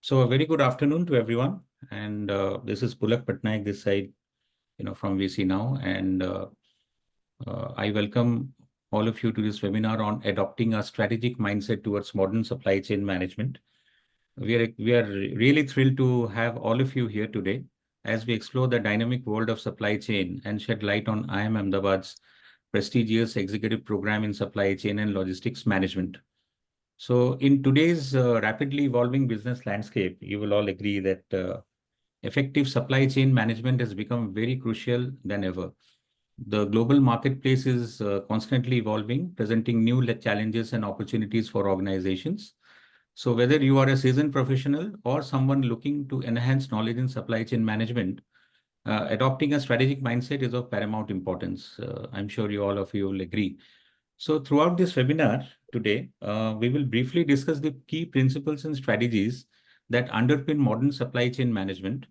So a very good afternoon to everyone. And this is Pulak Patnaik this side, from VC Now. And I welcome all of you to this webinar on adopting a strategic mindset towards modern supply chain management. We are really thrilled to have all of you here today as we explore the dynamic world of supply chain and shed light on IIM Ahmedabad's prestigious executive program in supply chain and logistics management. So in today's rapidly evolving business landscape, you will all agree that effective supply chain management has become very crucial than ever. The global marketplace is constantly evolving, presenting new challenges and opportunities for organizations. So whether you are a seasoned professional or someone looking to enhance knowledge in supply chain management, adopting a strategic mindset is of paramount importance. I'm sure all of you will agree. So throughout this webinar today, we will briefly discuss the key principles and strategies that underpin modern supply chain management.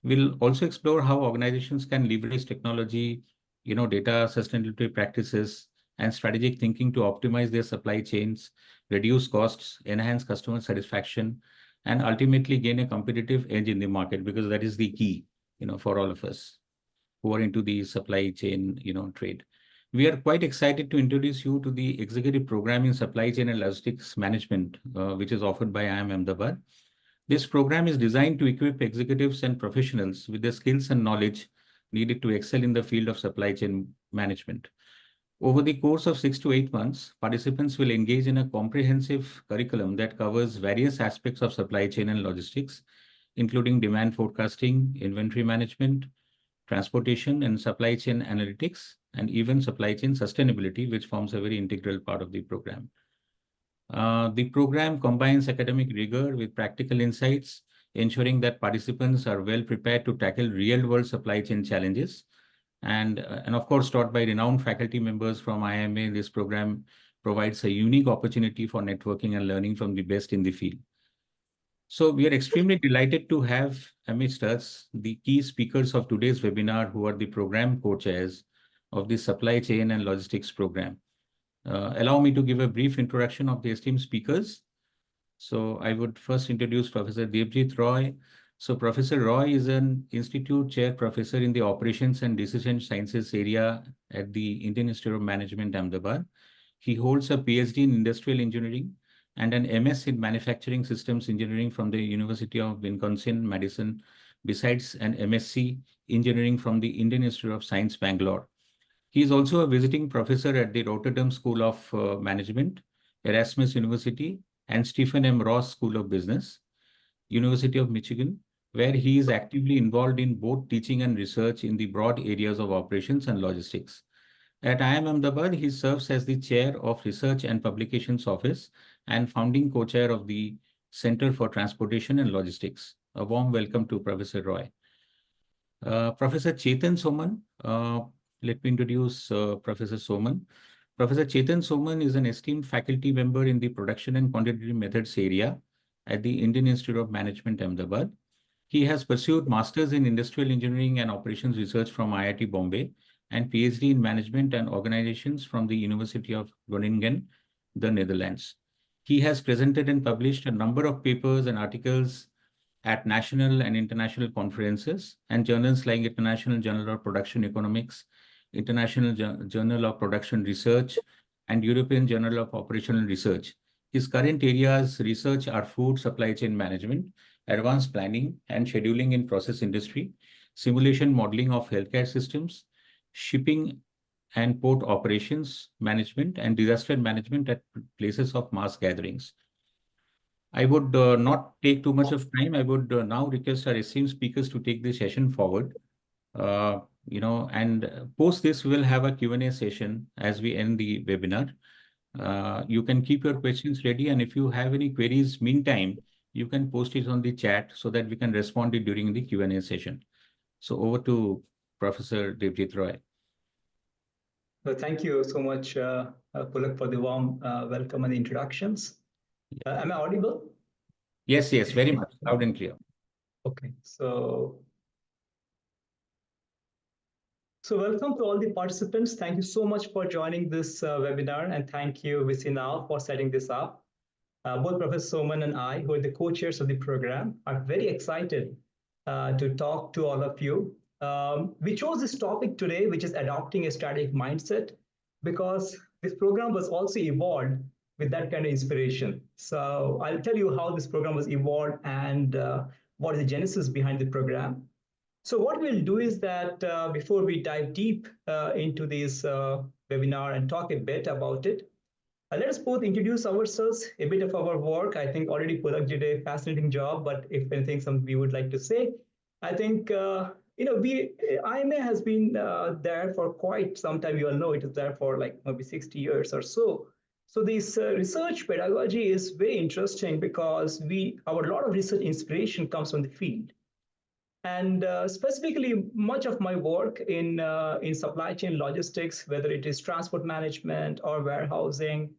We'll also explore how organizations can leverage technology, data sustainability practices, and strategic thinking to optimize their supply chains, reduce costs, enhance customer satisfaction, and ultimately gain a competitive edge in the market, because that is the key, for all of us who are into the supply chain, trade. We are quite excited to introduce you to the executive program in supply chain and logistics management, which is offered by IIM Ahmedabad. This program is designed to equip executives and professionals with the skills and knowledge needed to excel in the field of supply chain management. Over the course of 6 to 8 months, participants will engage in a comprehensive curriculum that covers various aspects of supply chain and logistics, including demand forecasting, inventory management, transportation and supply chain analytics, and even supply chain sustainability, which forms a very integral part of the program. The program combines academic rigor with practical insights, ensuring that participants are well prepared to tackle real-world supply chain challenges. And of course, taught by renowned faculty members from IIMA, this program provides a unique opportunity for networking and learning from the best in the field. So we are extremely delighted to have amidst us the key speakers of today's webinar, who are the program co-chairs of the supply chain and logistics program. Allow me to give a brief introduction of the esteemed speakers. So I would first introduce Professor Devjit Roy. So Professor Roy is an institute chair professor in the operations and decision sciences area at the Indian Institute of Management, Ahmedabad. He holds a PhD in industrial engineering and an MS in manufacturing systems engineering from the University of Wisconsin-Madison, besides an MSc engineering from the Indian Institute of Science, Bangalore. He is also a visiting professor at the Rotterdam School of Management, Erasmus University, and Stephen M. Ross School of Business, University of Michigan, where he is actively involved in both teaching and research in the broad areas of operations and logistics. At IIM Ahmedabad, he serves as the chair of Research and Publications Office and founding co-chair of the Center for Transportation and Logistics. A warm welcome to Professor Roy. Professor Chetan Soman, let me introduce Professor Soman. Professor Chetan Soman is an esteemed faculty member in the Production and Quantitative Methods area at the Indian Institute of Management, Ahmedabad. He has pursued Masters in Industrial Engineering and Operations Research from IIT Bombay and PhD in Management and Organizations from the University of Groningen, the Netherlands. He has presented and published a number of papers and articles at national and international conferences and journals like International Journal of Production Economics, International Journal of Production Research, and European Journal of Operational Research. His current areas research are food supply chain management, advanced planning and scheduling in process industry, simulation modeling of healthcare systems, shipping and port operations management, and disaster management at places of mass gatherings. I would not take too much of time. I would now request our esteemed speakers to take the session forward. And post this, we will have a Q&A session as we end the webinar. You can keep your questions ready, and if you have any queries meantime, you can post it on the chat so that we can respond it during the Q&A session. So over to Professor Devjit Roy. Well, thank you so much, Pulak, for the warm welcome and introductions. Am I audible? Yes, very much. Loud and clear. Okay, so welcome to all the participants. Thank you so much for joining this webinar, and thank you, VC Now, for setting this up. Both Professor Soman and I, who are the co-chairs of the program, are very excited to talk to all of you. We chose this topic today, which is adopting a strategic mindset, because this program was also evolved with that kind of inspiration. So I'll tell you how this program was evolved and what is the genesis behind the program. So what we'll do is that before we dive deep into this webinar and talk a bit about it, let us both introduce ourselves, a bit of our work. I think already Pulak did a fascinating job, but if anything, something we would like to say, I think, IIMA has been there for quite some time. You all know it is there for like maybe 60 years or so. So this research pedagogy is very interesting because our lot of research inspiration comes from the field. And specifically, much of my work in supply chain logistics, whether it is transport management or warehousing,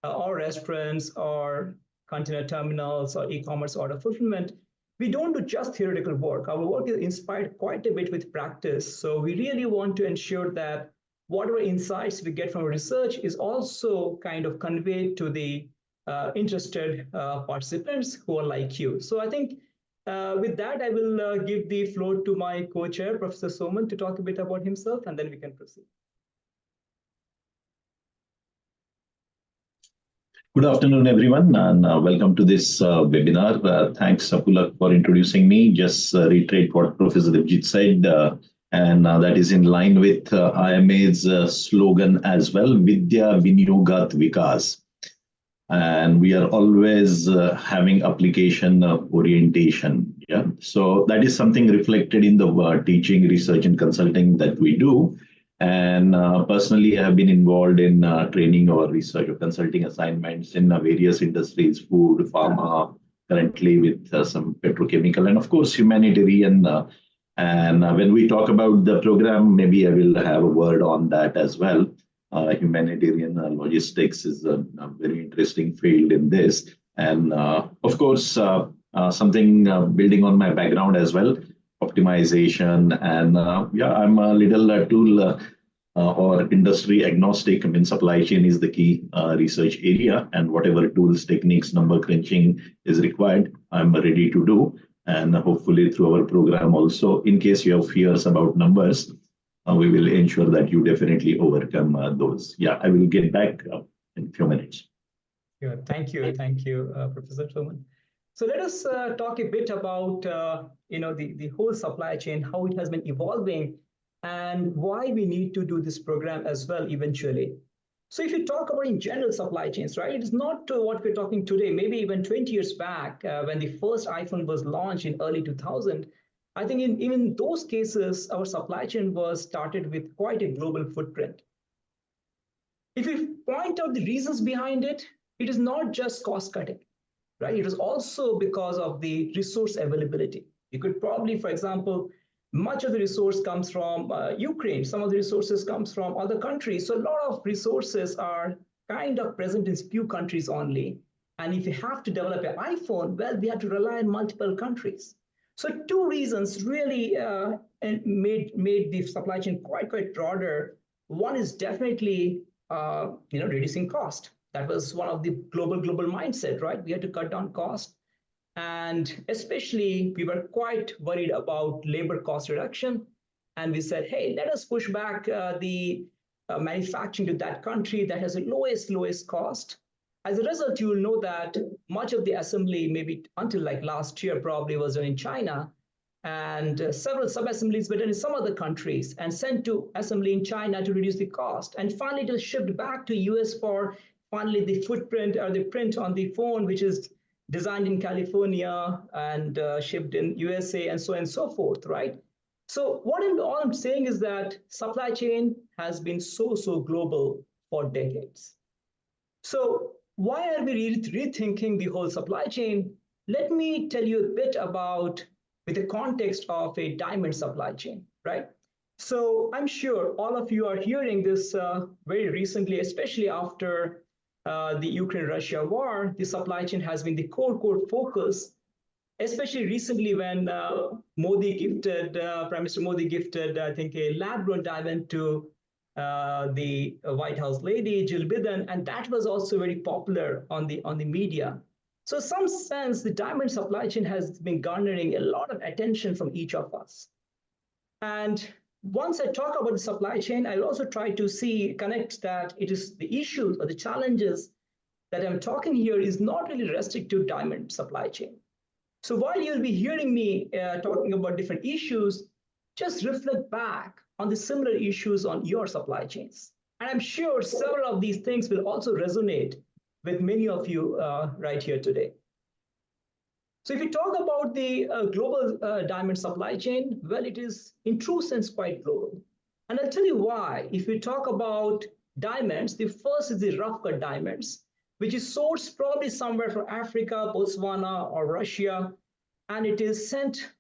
or restaurants or container terminals or e-commerce order fulfillment, we don't do just theoretical work. Our work is inspired quite a bit with practice. So we really want to ensure that whatever insights we get from research is also kind of conveyed to the interested participants who are like you. So I think with that, I will give the floor to my co-chair, Professor Soman, to talk a bit about himself, and then we can proceed. Good afternoon, everyone, and welcome to this webinar. Thanks, Pulak, for introducing me. Just reiterate what Professor Devjit said, and that is in line with IIMA's slogan as well, Vidya Vinyogat Vikas. And we are always having application orientation. Yeah, so that is something reflected in the teaching, research, and consulting that we do. And personally, I have been involved in training or research or consulting assignments in various industries, food, pharma, currently with some petrochemical, and of course, humanitarian. And when we talk about the program, maybe I will have a word on that as well. Humanitarian logistics is a very interesting field in this. And of course, something building on my background as well, optimization. And yeah, I'm a little tool or industry agnostic. I mean, supply chain is the key research area, and whatever tools, techniques, number crunching is required, I'm ready to do. And hopefully through our program also, in case you have fears about numbers, we will ensure that you definitely overcome those. Yeah, I will get back in a few minutes. Yeah, thank you, Professor Soman. So let us talk a bit about the whole supply chain, how it has been evolving, and why we need to do this program as well eventually. So if you talk about in general supply chains, right, it is not what we're talking today. Maybe even 20 years back, when the first iPhone was launched in early 2000, I think in those cases, our supply chain was started with quite a global footprint. If we point out the reasons behind it, it is not just cost cutting, right? It is also because of the resource availability. You could probably, for example, much of the resource comes from Ukraine. Some of the resources comes from other countries. So a lot of resources are kind of present in few countries only. And if you have to develop an iPhone, well, we have to rely on multiple countries. So two reasons really made the supply chain quite broader. One is definitely reducing cost. That was one of the global mindset, right? We had to cut down cost. And especially, we were quite worried about labor cost reduction. And we said, hey, let us push back the manufacturing to that country that has the lowest cost. As a result, you will know that much of the assembly, maybe until like last year, probably was done in China. And several sub-assemblies were done in some other countries and sent to assembly in China to reduce the cost. And finally, it was shipped back to US for finally the footprint or the print on the phone, which is designed in California and shipped in USA and so on and so forth, right? So all I'm saying is that supply chain has been so global for decades. So why are we rethinking the whole supply chain? Let me tell you a bit about with the context of a diamond supply chain, right? So I'm sure all of you are hearing this very recently, especially after the Ukraine-Russia war. The supply chain has been the core focus, especially recently when Prime Minister Modi gifted, I think, a lab-grown diamond to the White House lady, Jill Biden, and that was also very popular on the media. So in some sense, the diamond supply chain has been garnering a lot of attention from each of us. And once I talk about the supply chain, I'll also try to connect that it is the issues or the challenges that I'm talking here is not really restricted to diamond supply chain. So while you'll be hearing me talking about different issues, just reflect back on the similar issues on your supply chains. And I'm sure several of these things will also resonate with many of you right here today. So if you talk about the global diamond supply chain, well, it is in true sense quite global. And I'll tell you why. If we talk about diamonds, the first is the rough cut diamonds, which is sourced probably somewhere from Africa, Botswana, or Russia. And it is sent,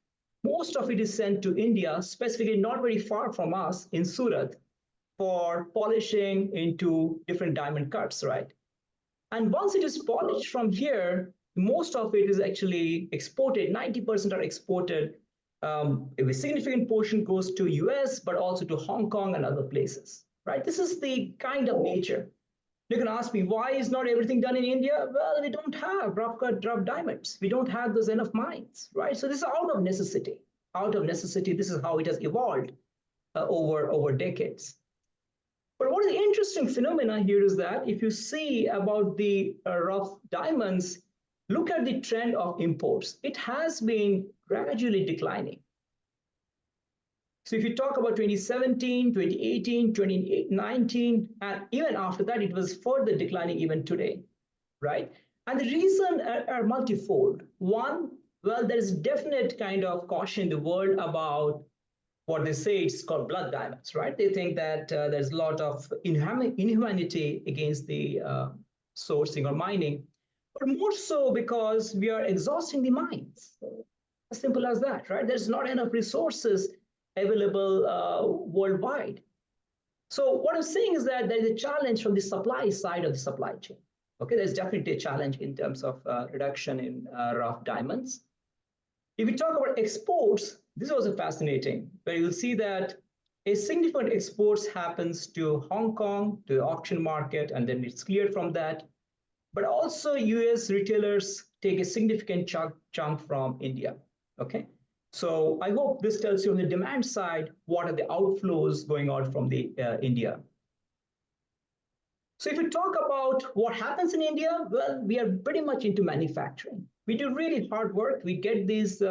most of it is sent to India, specifically not very far from us in Surat, for polishing into different diamond cuts, right? And once it is polished from here, most of it is actually exported. 90% are exported. A significant portion goes to US, but also to Hong Kong and other places, right? This is the kind of nature. You can ask me, why is not everything done in India? Well, we don't have rough diamonds. We don't have those enough mines, right? So this is out of necessity. Out of necessity, this is how it has evolved over decades. But what is the interesting phenomena here is that if you see about the rough diamonds, look at the trend of imports. It has been gradually declining. So if you talk about 2017, 2018, 2019, and even after that, it was further declining even today, right? And the reason are multifold. One, well, there is definite kind of caution in the world about what they say it's called blood diamonds, right? They think that there's a lot of inhumanity against the sourcing or mining, but more so because we are exhausting the mines. As simple as that, right? There's not enough resources available worldwide. So what I'm saying is that there is a challenge from the supply side of the supply chain. Okay, there's definitely a challenge in terms of reduction in rough diamonds. If we talk about exports, this was fascinating, where you'll see that a significant exports happens to Hong Kong, to the auction market, and then it's cleared from that. But also US retailers take a significant chunk from India, okay? So I hope this tells you on the demand side, what are the outflows going out from the India. So if we talk about what happens in India, well, we are pretty much into manufacturing. We do really hard work. We get these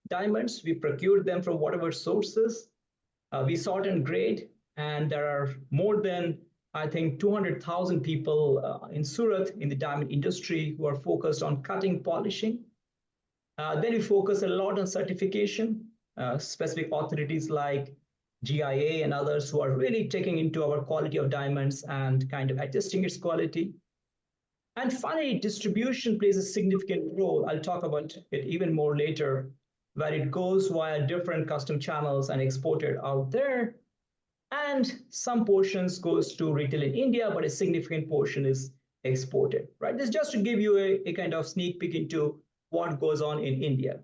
diamonds, we procure them from whatever sources, we sort and grade, and there are more than, I think, 200,000 people in Surat in the diamond industry who are focused on cutting, polishing. Then we focus a lot on certification, specific authorities like GIA and others who are really taking into our quality of diamonds and kind of adjusting its quality. And finally, distribution plays a significant role. I'll talk about it even more later, where it goes via different custom channels and exported out there. And some portions goes to retail in India, but a significant portion is exported, right? This is just to give you a kind of sneak peek into what goes on in India.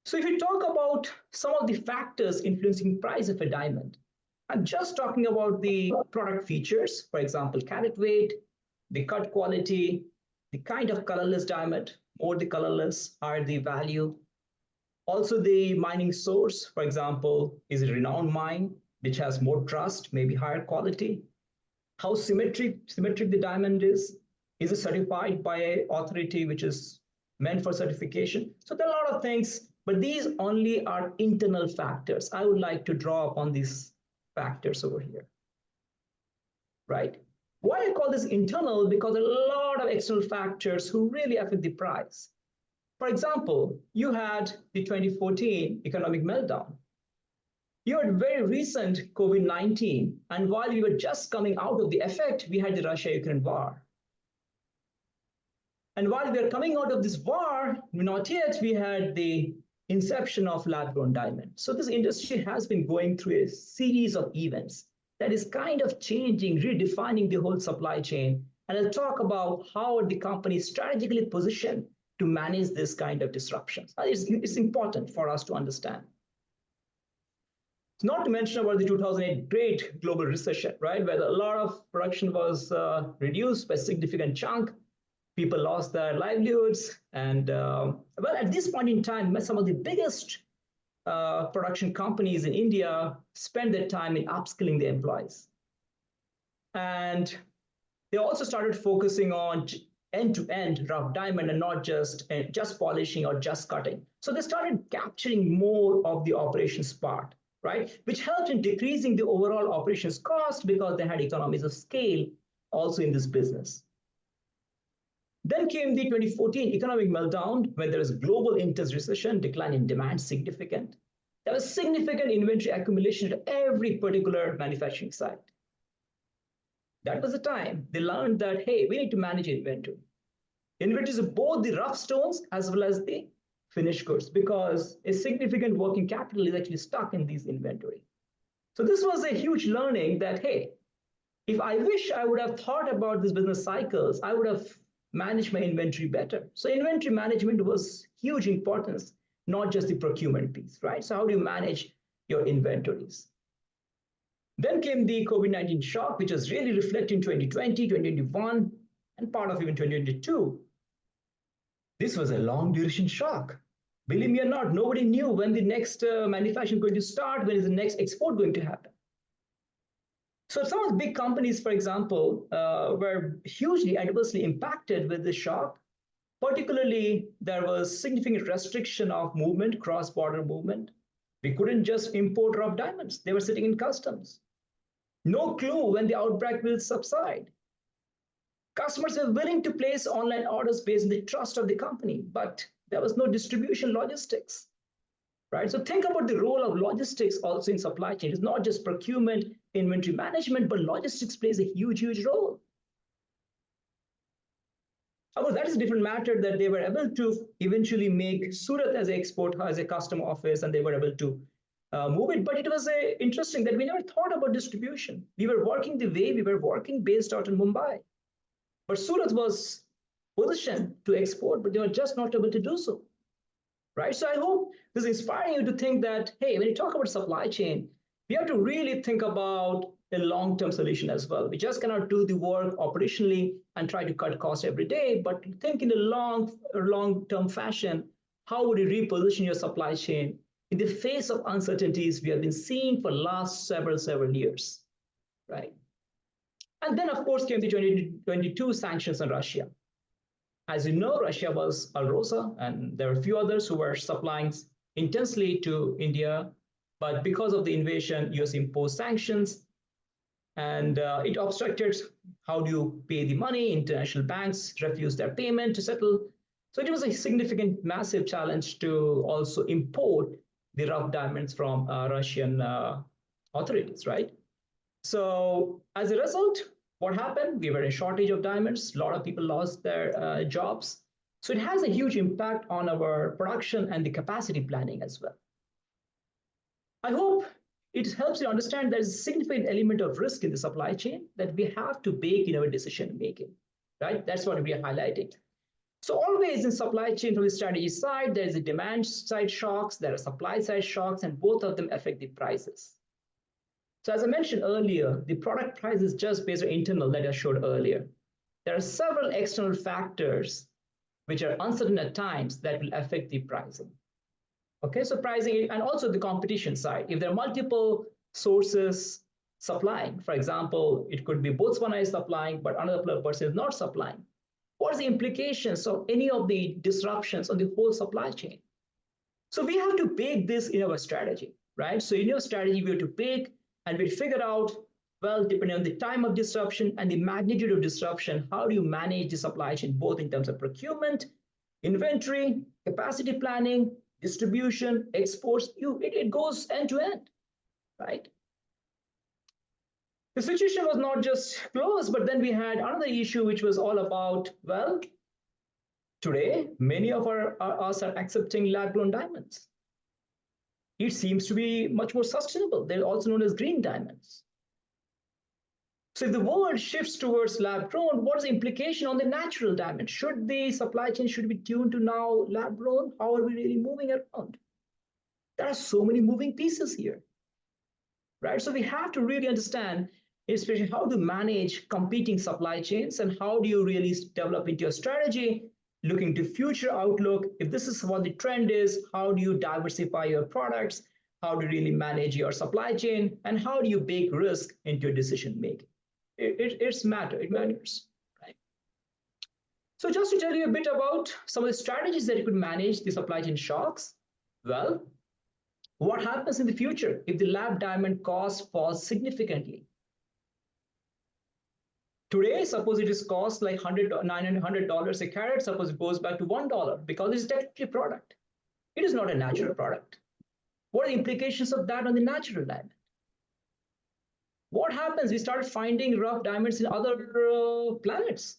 So if you talk about some of the factors influencing price of a diamond, I'm just talking about the product features, for example, carat weight, the cut quality, the kind of colorless diamond, more the colorless, higher the value. Also the mining source, for example, is a renowned mine, which has more trust, maybe higher quality. How symmetric the diamond is it certified by an authority which is meant for certification? So there are a lot of things, but these only are internal factors. I would like to draw upon these factors over here, right? Why I call this internal? Because a lot of external factors who really affect the price. For example, you had the 2014 economic meltdown. You had very recent COVID-19, and while we were just coming out of the effect, we had the Russia-Ukraine war. And while we are coming out of this war, not yet, we had the inception of lab-grown diamond. So this industry has been going through a series of events that is kind of changing, redefining the whole supply chain. And I'll talk about how the company is strategically positioned to manage this kind of disruptions. It's important for us to understand. Not to mention about the 2008 great global recession, right, where a lot of production was reduced by a significant chunk. People lost their livelihoods. And well, at this point in time, some of the biggest production companies in India spent their time in upskilling their employees. And they also started focusing on end-to-end rough diamond and not just polishing or just cutting. So they started capturing more of the operations part, right? Which helped in decreasing the overall operations cost because they had economies of scale also in this business. Then came the 2014 economic meltdown when there was a global intense recession, decline in demand significant. There was significant inventory accumulation at every particular manufacturing site. That was the time they learned that, hey, we need to manage inventory. Inventories of both the rough stones as well as the finished goods, because a significant working capital is actually stuck in these inventory. So this was a huge learning that, hey, if I wish I would have thought about these business cycles, I would have managed my inventory better. So inventory management was huge importance, not just the procurement piece, right? So how do you manage your inventories? Then came the COVID-19 shock, which was really reflected in 2020, 2021, and part of even 2022. This was a long duration shock. Believe me or not, nobody knew when the next manufacturing is going to start, when is the next export going to happen. So some of the big companies, for example, were hugely adversely impacted with the shock. Particularly, there was significant restriction of movement, cross-border movement. We couldn't just import rough diamonds. They were sitting in customs. No clue when the outbreak will subside. Customers were willing to place online orders based on the trust of the company, but there was no distribution logistics, right? So think about the role of logistics also in supply chain. It's not just procurement, inventory management, but logistics plays a huge, huge role. However, that is a different matter that they were able to eventually make Surat as an export, as a custom office, and they were able to move it. But it was interesting that we never thought about distribution. We were working the way we were working based out in Mumbai. But Surat was positioned to export, but they were just not able to do so, right? So I hope this is inspiring you to think that, hey, when you talk about supply chain, we have to really think about a long-term solution as well. We just cannot do the work operationally and try to cut costs every day, but think in a long-term fashion, how would you reposition your supply chain in the face of uncertainties we have been seeing for the last several years, right? And then, of course, came the 2022 sanctions on Russia. As you know, Russia was Alrosa, and there were a few others who were supplying intensely to India. But because of the invasion, US imposed sanctions, and it obstructed how do you pay the money. International banks refused their payment to settle. So it was a significant, massive challenge to also import the rough diamonds from Russian authorities, right? So as a result, what happened? We were in shortage of diamonds. A lot of people lost their jobs. So it has a huge impact on our production and the capacity planning as well. I hope it helps you understand there's a significant element of risk in the supply chain that we have to bake in our decision making, right? That's what we are highlighting. So always in supply chain from the strategy side, there is a demand side shocks, there are supply side shocks, and both of them affect the prices. So as I mentioned earlier, the product price is just based on internal that I showed earlier. There are several external factors which are uncertain at times that will affect the pricing. Okay, so pricing and also the competition side. If there are multiple sources supplying, for example, it could be Botswana is supplying, but another person is not supplying. What are the implications of any of the disruptions on the whole supply chain? So we have to bake this in our strategy, right? So in your strategy, we have to bake and we figure out, well, depending on the time of disruption and the magnitude of disruption, how do you manage the supply chain, both in terms of procurement, inventory, capacity planning, distribution, exports, it goes end to end, right? The situation was not just close, but then we had another issue, which was all about, well, today, many of us are accepting lab-grown diamonds. It seems to be much more sustainable. They're also known as green diamonds. So if the world shifts towards lab-grown, what is the implication on the natural diamond? Should the supply chain should be tuned to now lab-grown? How are we really moving around? There are so many moving pieces here. right? So we have to really understand, especially how to manage competing supply chains and how do you really develop into your strategy, looking to future outlook. If this is what the trend is, how do you diversify your products? How do you really manage your supply chain? And how do you bake risk into your decision making? It matters, right? So just to tell you a bit about some of the strategies that you could manage the supply chain shocks, well, what happens in the future if the lab diamond cost falls significantly? Today, suppose it is cost like $900 a carat, suppose it goes back to $1 because it's technically a product. It is not a natural product. What are the implications of that on the natural diamond? What happens? We start finding rough diamonds in other planets.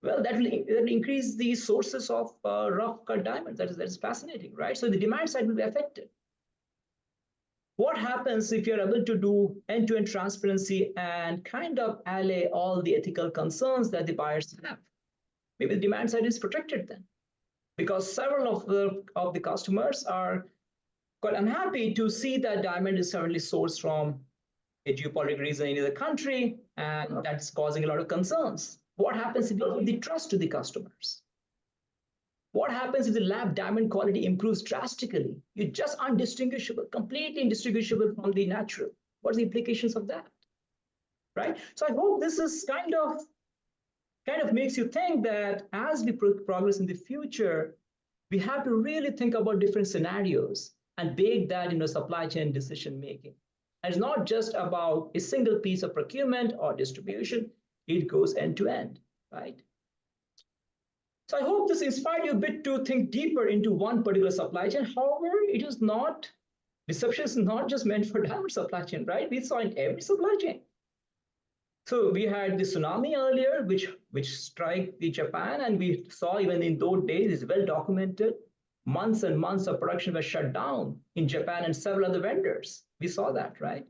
Well, that will increase the sources of rough cut diamonds. That is fascinating, right? So the demand side will be affected. What happens if you're able to do end-to-end transparency and kind of allay all the ethical concerns that the buyers have? Maybe the demand side is protected then, because several of the customers are quite unhappy to see that diamond is suddenly sourced from a geopolitical reason in the country, and that's causing a lot of concerns. What happens if you give the trust to the customers? What happens if the lab diamond quality improves drastically? You're just undistinguishable, completely indistinguishable from the natural. What's the implications of that? Right? So I hope this is kind of makes you think that as we progress in the future, we have to really think about different scenarios and bake that into supply chain decision making. And it's not just about a single piece of procurement or distribution, it goes end to end, right? So I hope this inspired you a bit to think deeper into one particular supply chain. However, it is not, deception is not just meant for diamond supply chain, right? We saw in every supply chain. So we had the tsunami earlier, which struck the Japan, and we saw even in those days, it's well documented, months and months of production were shut down in Japan and several other vendors. We saw that, right?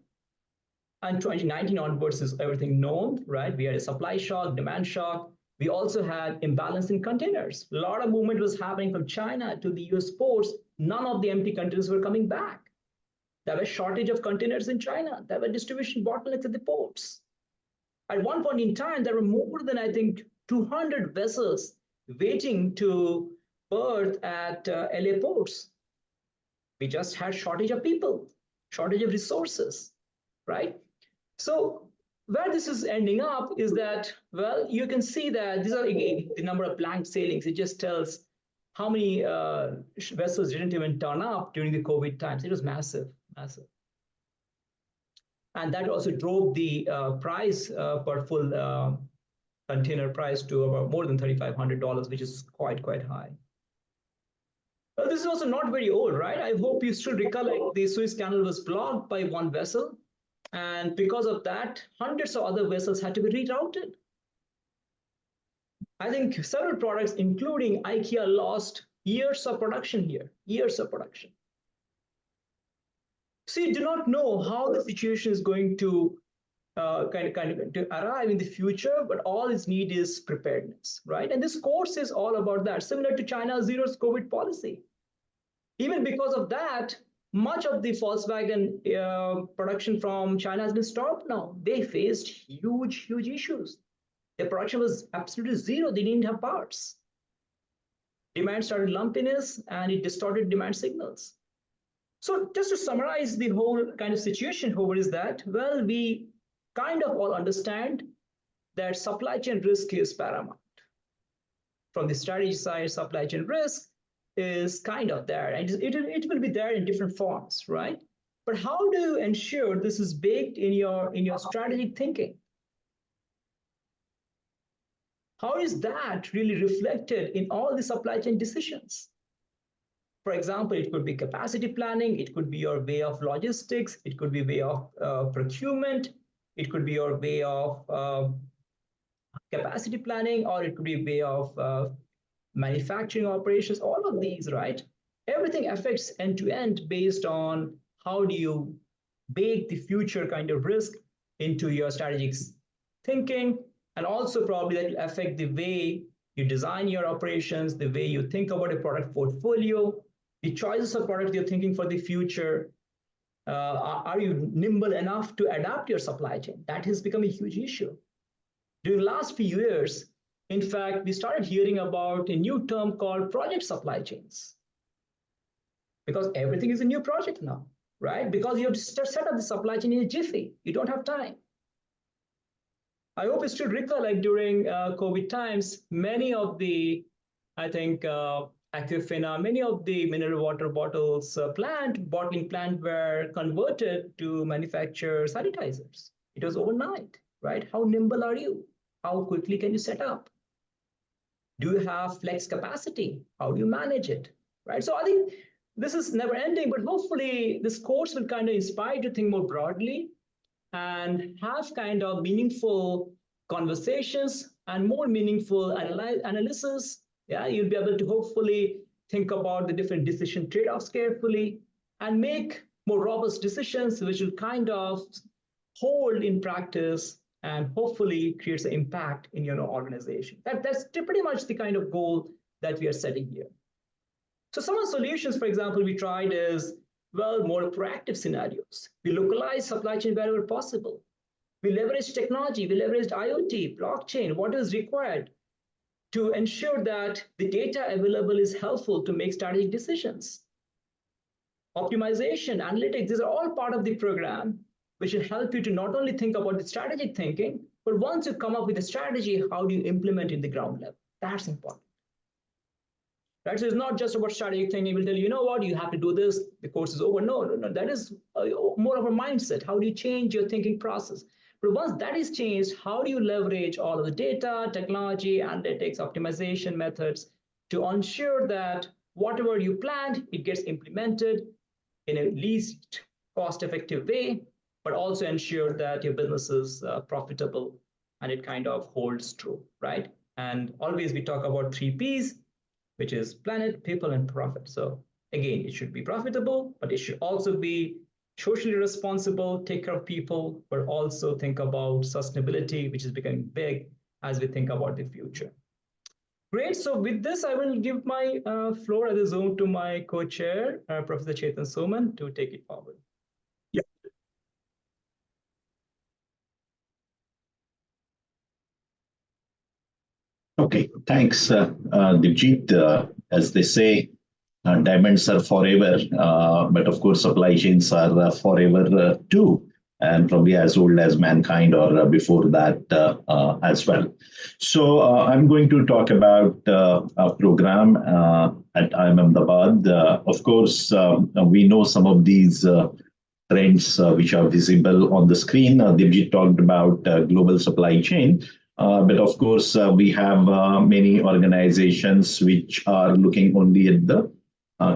And 2019 onwards is everything known, right? We had a supply shock, demand shock. We also had imbalance in containers. A lot of movement was happening from China to the US ports. None of the empty containers were coming back. There was shortage of containers in China. There were distribution bottlenecks at the ports. At one point in time, there were more than, I think, 200 vessels waiting to berth at LA ports. We just had shortage of people, shortage of resources, right? So where this is ending up is that, well, you can see that these are, again, the number of blank sailings. It just tells how many vessels didn't even turn up during the COVID times. It was massive, massive. And that also drove the price per full container price to about more than $3,500, which is quite high. Well, this is also not very old, right? I hope you still recollect the Suez Canal was blocked by one vessel. And because of that, hundreds of other vessels had to be rerouted. I think several products, including IKEA, lost years of production here, years of production. So you do not know how the situation is going to to arrive in the future, but all it's need is preparedness, right? And this course is all about that, similar to China's zero COVID policy. Even because of that, much of the Volkswagen production from China has been stopped now. They faced huge issues. Their production was absolutely zero. They didn't have parts. Demand started lumpiness, and it distorted demand signals. So just to summarize the whole kind of situation, however, is that, well, we kind of all understand that supply chain risk is paramount. From the strategy side, supply chain risk is kind of there, and it will be there in different forms, right? But how do you ensure this is baked in your strategic thinking? How is that really reflected in all the supply chain decisions? For example, it could be capacity planning, it could be your way of logistics, it could be way of procurement, it could be your way of capacity planning, or it could be a way of manufacturing operations, all of these, right? Everything affects end to end based on how do you bake the future kind of risk into your strategic thinking, and also probably that will affect the way you design your operations, the way you think about a product portfolio, the choices of products you're thinking for the future. Are you nimble enough to adapt your supply chain? That has become a huge issue. During the last few years, in fact, we started hearing about a new term called project supply chains, because everything is a new project now, right? Because you have to set up the supply chain in a jiffy. You don't have time. I hope you still recall, like during COVID times, many of the, I think, Aquafina, many of the mineral water bottles bottling plant were converted to manufacture sanitizers. It was overnight, right? How nimble are you? How quickly can you set up? Do you have flex capacity? How do you manage it, right? So I think this is never ending, but hopefully this course will kind of inspire you to think more broadly and have kind of meaningful conversations and more meaningful analysis. Yeah, you'll be able to hopefully think about the different decision trade-offs carefully and make more robust decisions, which will kind of hold in practice and hopefully creates an impact in your organization. That's pretty much the kind of goal that we are setting here. So some of the solutions, for example, we tried is, well, more proactive scenarios. We localize supply chain wherever possible. We leverage technology, we leveraged IoT, blockchain, what is required to ensure that the data available is helpful to make strategic decisions. Optimization, analytics, these are all part of the program, which will help you to not only think about the strategic thinking, but once you come up with a strategy, how do you implement it in the ground level? That's important. Right? So it's not just about strategic thinking. We'll tell you, you know what, you have to do this, the course is over. No. That is more of a mindset. How do you change your thinking process? But once that is changed, how do you leverage all of the data, technology, analytics, optimization methods to ensure that whatever you planned, it gets implemented in a least cost-effective way, but also ensure that your business is profitable and it kind of holds true, right? And always we talk about 3 Ps, which is planet, people, and profit. So again, it should be profitable, but it should also be socially responsible, take care of people, but also think about sustainability, which is becoming big as we think about the future. Great. So with this, I will give my floor at the Zoom to my co-chair, Professor Chetan Soman, to take it forward. Yeah. Okay, thanks, Dipjit. As they say, diamonds are forever, but of course, supply chains are forever too, and probably as old as mankind or before that as well. So I'm going to talk about a program at IIM Ahmedabad. Of course, we know some of these trends which are visible on the screen. Dipjit talked about global supply chain. But of course, we have many organizations which are looking only at the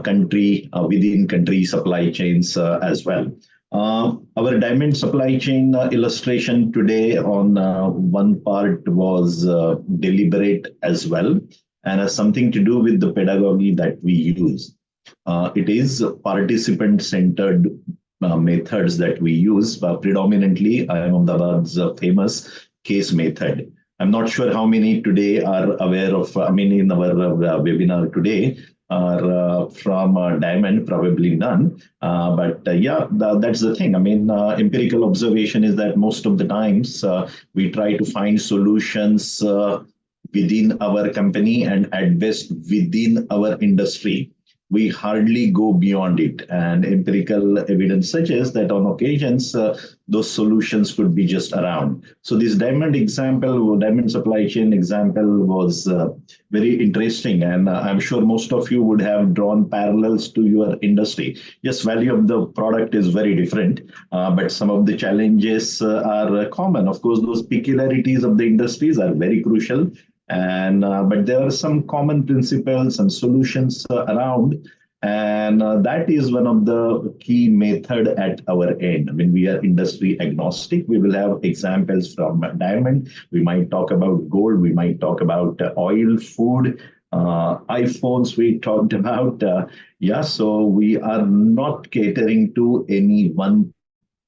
country, within country supply chains as well. Our diamond supply chain illustration today on one part was deliberate as well, and has something to do with the pedagogy that we use. It is participant-centered methods that we use, predominantly IIM Ahmedabad's famous case method. I'm not sure how many today are aware of, in our webinar today are from Diamond, probably none. But that's the thing. Empirical observation is that most of the times we try to find solutions within our company and at best within our industry. We hardly go beyond it. And empirical evidence suggests that on occasions, those solutions could be just around. So this diamond supply chain example was very interesting. And I'm sure most of you would have drawn parallels to your industry. Yes, value of the product is very different, but some of the challenges are common. Of course, those peculiarities of the industries are very crucial. And but there are some common principles and solutions around, and that is one of the key method at our end. When we are industry agnostic, we will have examples from diamond. We might talk about gold. We might talk about oil, food, iPhones. We talked about so we are not catering to any one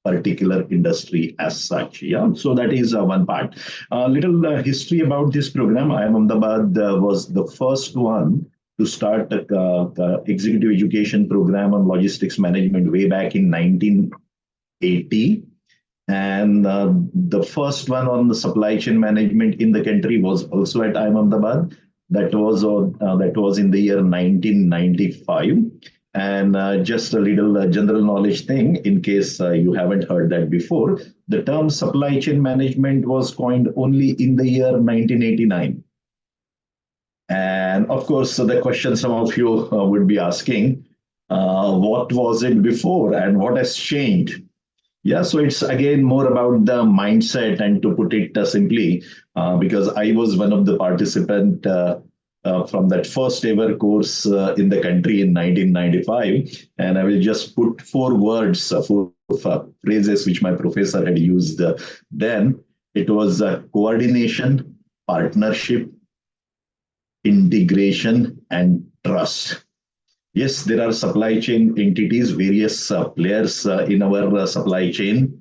particular industry as such. So that is one part. A little history about this program. IIM Ahmedabad was the first one to start a executive education program on logistics management way back in 1980. And the first one on the supply chain management in the country was also at IIM Ahmedabad. That was in the year 1995. And just a little general knowledge thing, in case you haven't heard that before, the term supply chain management was coined only in the year 1989. And of course, the question some of you would be asking, what was it before and what has changed? Yeah, so it's again more about the mindset, and to put it simply, because I was one of the participants from that first ever course in the country in 1995, and I will just put four words, four phrases which my professor had used then. It was coordination, partnership, integration, and trust. Yes, there are supply chain entities, various players in our supply chain.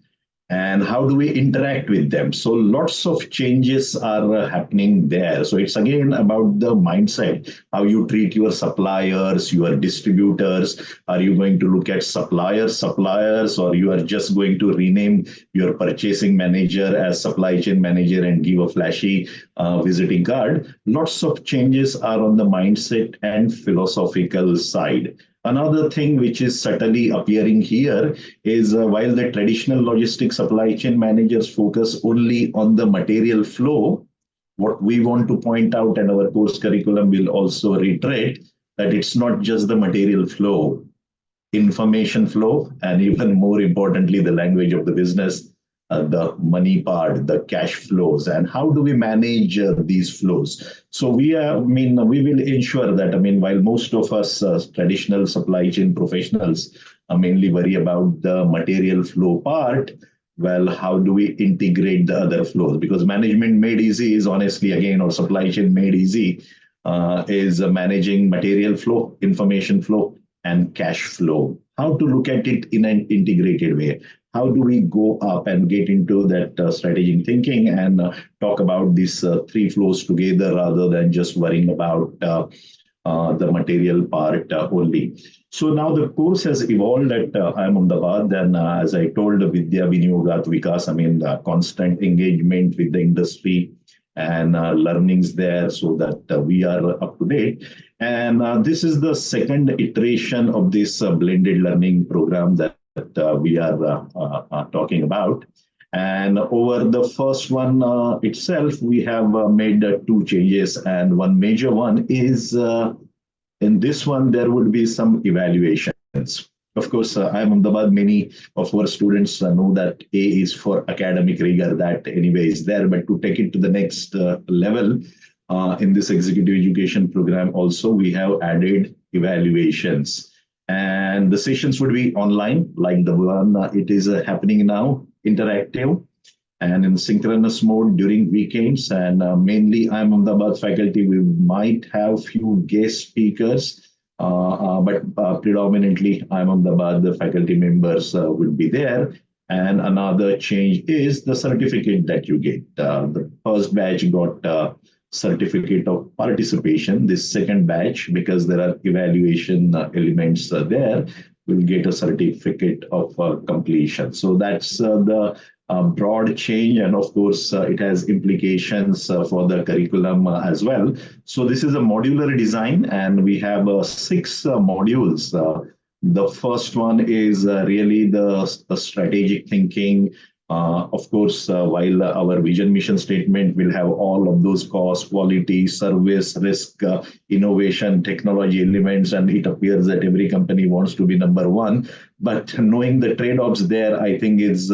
And how do we interact with them? So lots of changes are happening there. So it's again about the mindset, how you treat your suppliers, your distributors. Are you going to look at suppliers, or you are just going to rename your purchasing manager as supply chain manager and give a flashy visiting card? Lots of changes are on the mindset and philosophical side. Another thing which is subtly appearing here is while the traditional logistics supply chain managers focus only on the material flow, what we want to point out, and our course curriculum will also reiterate, that it's not just the material flow, information flow, and even more importantly, the language of the business, the money part, the cash flows, and how do we manage these flows. So we will ensure that, while most of us traditional supply chain professionals mainly worry about the material flow part, well, how do we integrate the other flows? Because management made easy is honestly, again, or supply chain made easy is managing material flow, information flow, and cash flow. How to look at it in an integrated way. How do we go up and get into that strategic thinking and talk about these three flows together rather than just worrying about the material part only. So now the course has evolved at IIM Ahmedabad, and as I told, Vidya Viniyogat Vikas, the constant engagement with the industry and learnings there so that we are up to date. And this is the second iteration of this blended learning program that we are talking about. And over the first one itself, we have made two changes. And one major one is in this one, there would be some evaluations. Of course, IIM Ahmedabad, many of our students know that A is for academic rigor, that anyway is there. But to take it to the next level, in this executive education program also, we have added evaluations. And the sessions would be online, like the one it is happening now, interactive, and in synchronous mode during weekends. And mainly IIM Ahmedabad faculty, we might have few guest speakers, but predominantly IIM Ahmedabad, the faculty members will be there. And another change is the certificate that you get. The first batch got certificate of participation. This second batch, because there are evaluation elements there, will get a certificate of completion. So that's the broad change, and of course it has implications for the curriculum as well. So this is a modular design, and we have 6 modules. The first one is really the strategic thinking. Of course, while our vision mission statement will have all of those cost, quality, service, risk, innovation, technology elements, and it appears that every company wants to be number one. But knowing the trade-offs there, I think is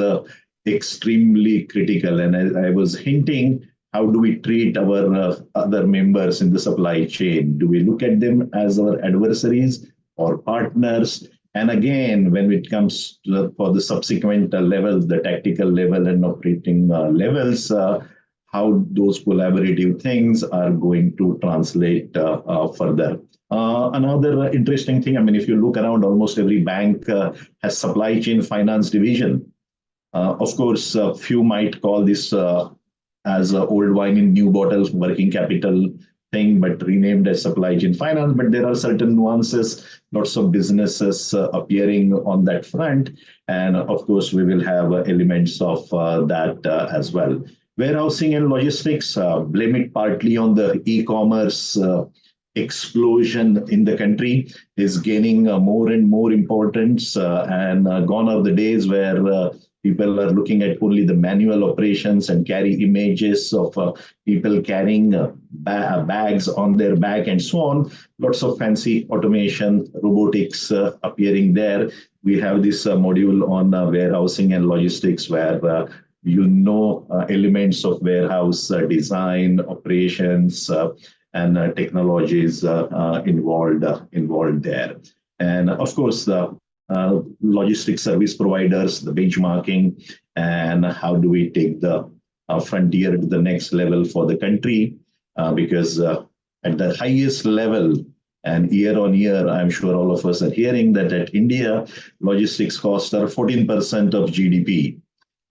extremely critical. And as I was hinting, how do we treat our other members in the supply chain? Do we look at them as our adversaries or partners? And again, when it comes to for the subsequent levels, the tactical level and operating levels, how those collaborative things are going to translate further. Another interesting thing, if you look around, almost every bank has supply chain finance division. Of course, a few might call this as old wine in new bottles, working capital thing, but renamed as supply chain finance. But there are certain nuances, lots of businesses appearing on that front. And of course, we will have elements of that as well. Warehousing and logistics, blame it partly on the e-commerce explosion in the country, is gaining more and more importance, and gone are the days where people are looking at only the manual operations and carry images of people carrying bags on their back and so on. Lots of fancy automation, robotics appearing there. We have this module on warehousing and logistics where elements of warehouse design, operations, and technologies involved there. And of course, the logistics service providers, the benchmarking, and how do we take the frontier to the next level for the country? Because at the highest level, and year on year, I'm sure all of us are hearing that at India, logistics costs are 14% of GDP.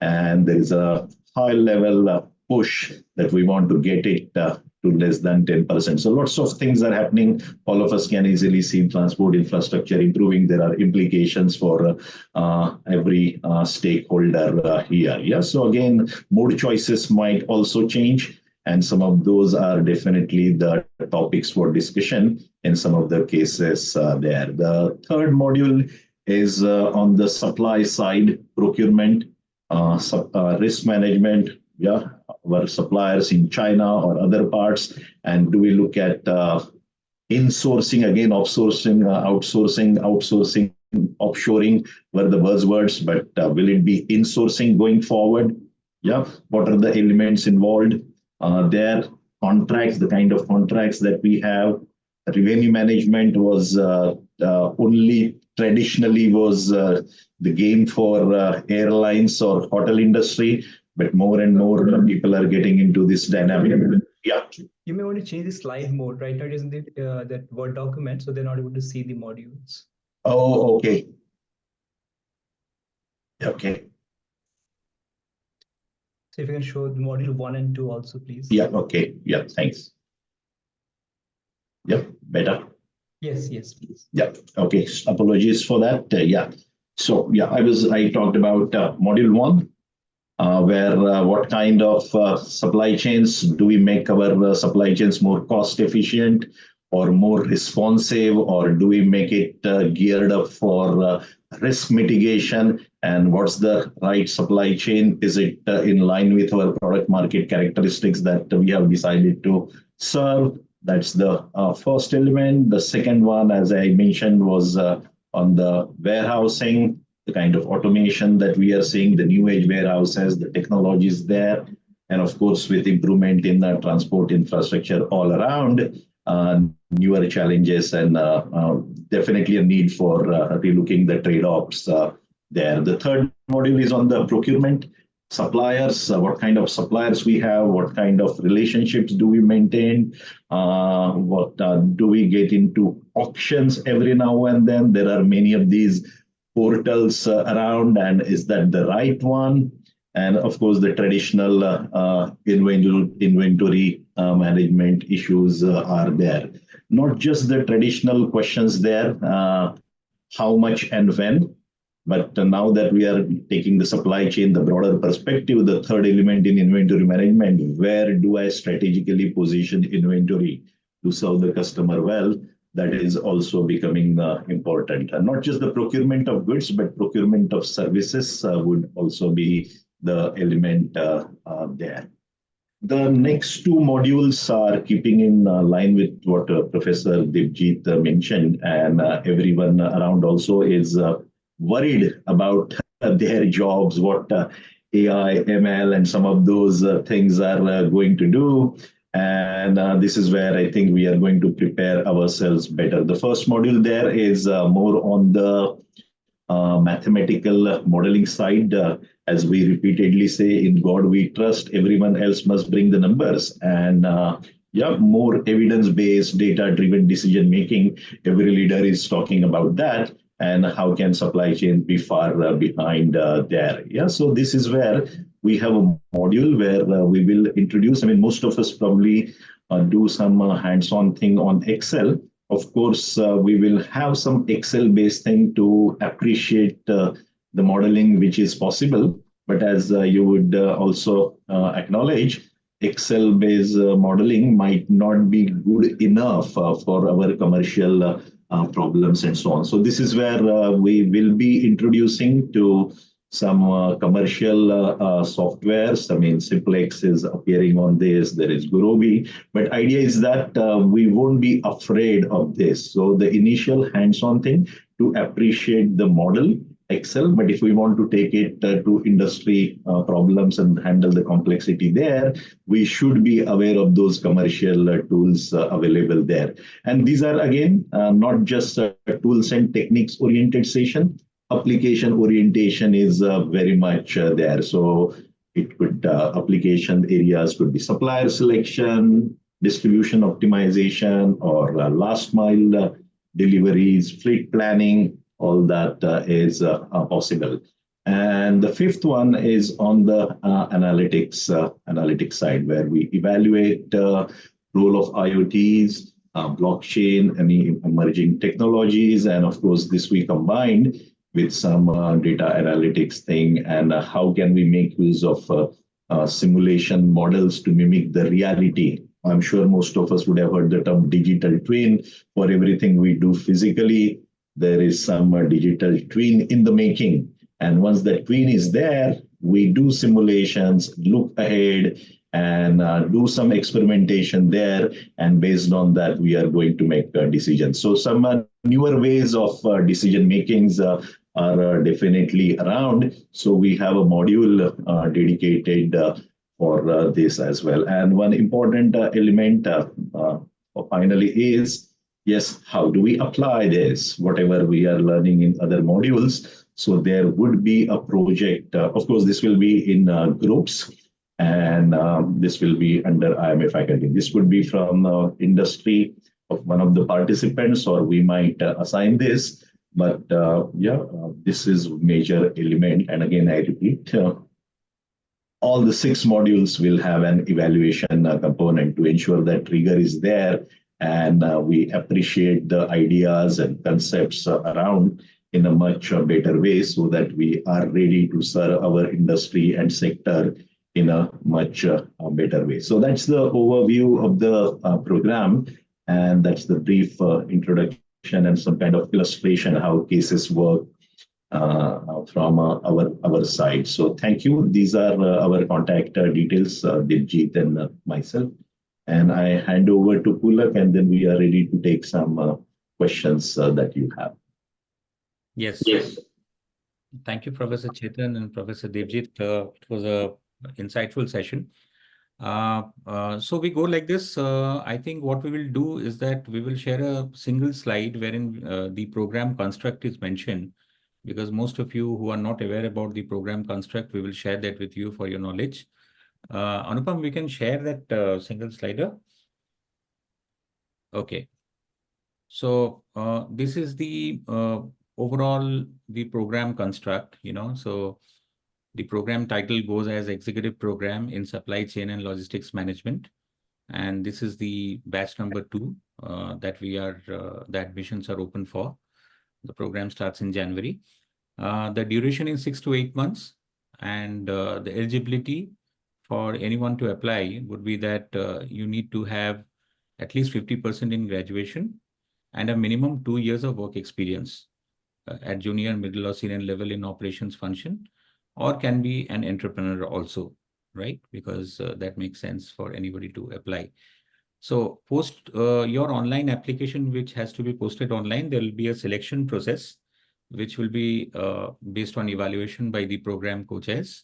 And there is a high level push that we want to get it to less than 10%. So lots of things are happening. All of us can easily see transport infrastructure improving. There are implications for every stakeholder here. Yeah. So again, mode choices might also change. And some of those are definitely the topics for discussion in some of the cases there. The third module is on the supply side, procurement, risk management, yeah, our suppliers in China or other parts, and do we look at insourcing again, outsourcing, offshoring were the buzzwords, but will it be insourcing going forward? Yeah, what are the elements involved? Their contracts, the kind of contracts that we have. Revenue management was only traditionally was the game for airlines or hotel industry, but more and more people are getting into this dynamic. Yeah. You may want to change the slide mode. Right now it is in that Word document, so they're not able to see the modules. Oh, okay. Okay. So if you can show the module 1 and 2 also, please. Yeah, okay. Yeah, thanks. Yeah, better. Yes, please. Yeah, okay. Apologies for that. Yeah. So yeah, I talked about module 1, where what kind of supply chains do we make our supply chains more cost efficient or more responsive, or do we make it geared up for risk mitigation, and what's the right supply chain? Is it in line with our product market characteristics that we have decided to serve? That's the first element. The second one, as I mentioned, was on the warehousing, the kind of automation that we are seeing, the new age warehouses, the technologies there, and of course, with improvement in the transport infrastructure all around, newer challenges, and definitely a need for relooking the trade-offs there. The third module is on the procurement. Suppliers, what kind of suppliers we have, what kind of relationships do we maintain, what do we get into auctions every now and then? There are many of these portals around, and is that the right one? And of course, the traditional inventory management issues are there. Not just the traditional questions there, how much and when, but now that we are taking the supply chain, the broader perspective, the third element in inventory management, where do I strategically position inventory to serve the customer well? That is also becoming important. And not just the procurement of goods, but procurement of services would also be the element there. The next two modules are keeping in line with what Professor Devjit mentioned, and everyone around also is worried about their jobs, what AI, ML, and some of those things are going to do. And this is where I think we are going to prepare ourselves better. The first module there is more on the mathematical modeling side. As we repeatedly say, in God we trust, everyone else must bring the numbers. And yeah, more evidence-based, data-driven decision making. Every leader is talking about that. And how can supply chain be far behind there? Yeah, so this is where we have a module where we will introduce, I mean, most of us probably do some hands-on thing on Excel. Of course, we will have some Excel-based thing to appreciate the modeling which is possible. But as you would also acknowledge, Excel-based modeling might not be good enough for our commercial problems and so on. So this is where we will be introducing to some commercial softwares. I mean, Simplex is appearing on this. There is Gurobi. But idea is that we won't be afraid of this. So the initial hands-on thing to appreciate the model Excel, but if we want to take it to industry problems and handle the complexity there, we should be aware of those commercial tools available there. And these are, again, not just tools and techniques oriented session. Application orientation is very much there. So it could, application areas could be supplier selection, distribution optimization, or last mile deliveries, fleet planning, all that is possible. And the fifth one is on the analytics side, where we evaluate role of IoTs, blockchain, any emerging technologies, and of course, this we combined with some data analytics thing, and how can we make use of simulation models to mimic the reality. I'm sure most of us would have heard the term digital twin. For everything we do physically, there is some digital twin in the making. And once that twin is there, we do simulations, look ahead, and do some experimentation there. And based on that, we are going to make decisions. So some newer ways of decision makings are definitely around. So we have a module dedicated for this as well. And one important element finally is, yes, how do we apply this, whatever we are learning in other modules? So there would be a project. Of course, this will be in groups, and this will be under IIMA faculty. This would be from industry of one of the participants, or we might assign this. But this is major element. And again, I repeat, all the 6 modules will have an evaluation component to ensure that trigger is there, and we appreciate the ideas and concepts around in a much better way, so that we are ready to serve our industry and sector in a much better way. So that's the overview of the program, and that's the brief introduction and some kind of illustration how cases work from our side. So thank you. These are our contact details, Dibjit and myself. And I hand over to Pulak, and then we are ready to take some questions that you have. Yes. Thank you, Professor Chetan and Professor Devjit. It was a insightful session. So we go like this. I think what we will do is that we will share a single slide wherein the program construct is mentioned, because most of you who are not aware about the program construct, we will share that with you for your knowledge. Anupam, we can share that single slider. Okay. So this is the overall the program construct, so the program title goes as Executive Program in Supply Chain and Logistics Management. And this is the batch number 2 that we are, the admissions are open for. The program starts in January. The duration is 6 to 8 months. And the eligibility for anyone to apply would be that you need to have at least 50% in graduation and a minimum 2 years of work experience at junior, middle, or senior level in operations function, or can be an entrepreneur also, right? Because that makes sense for anybody to apply. So post your online application, which has to be posted online, there will be a selection process, which will be based on evaluation by the program coaches.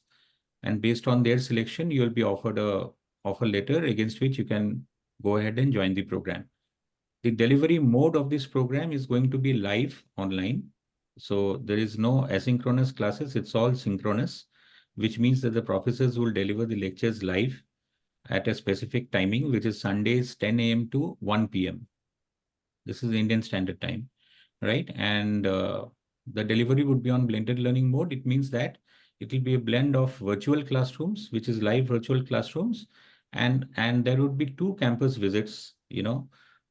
And based on their selection, you will be offered a offer letter against which you can go ahead and join the program. The delivery mode of this program is going to be live online. So there is no asynchronous classes, it's all synchronous, which means that the professors will deliver the lectures live at a specific timing, which is Sundays 10 a.m. to 1 p.m. This is Indian Standard Time, right? And the delivery would be on blended learning mode. It means that it will be a blend of virtual classrooms, which is live virtual classrooms, And there would be 2 campus visits,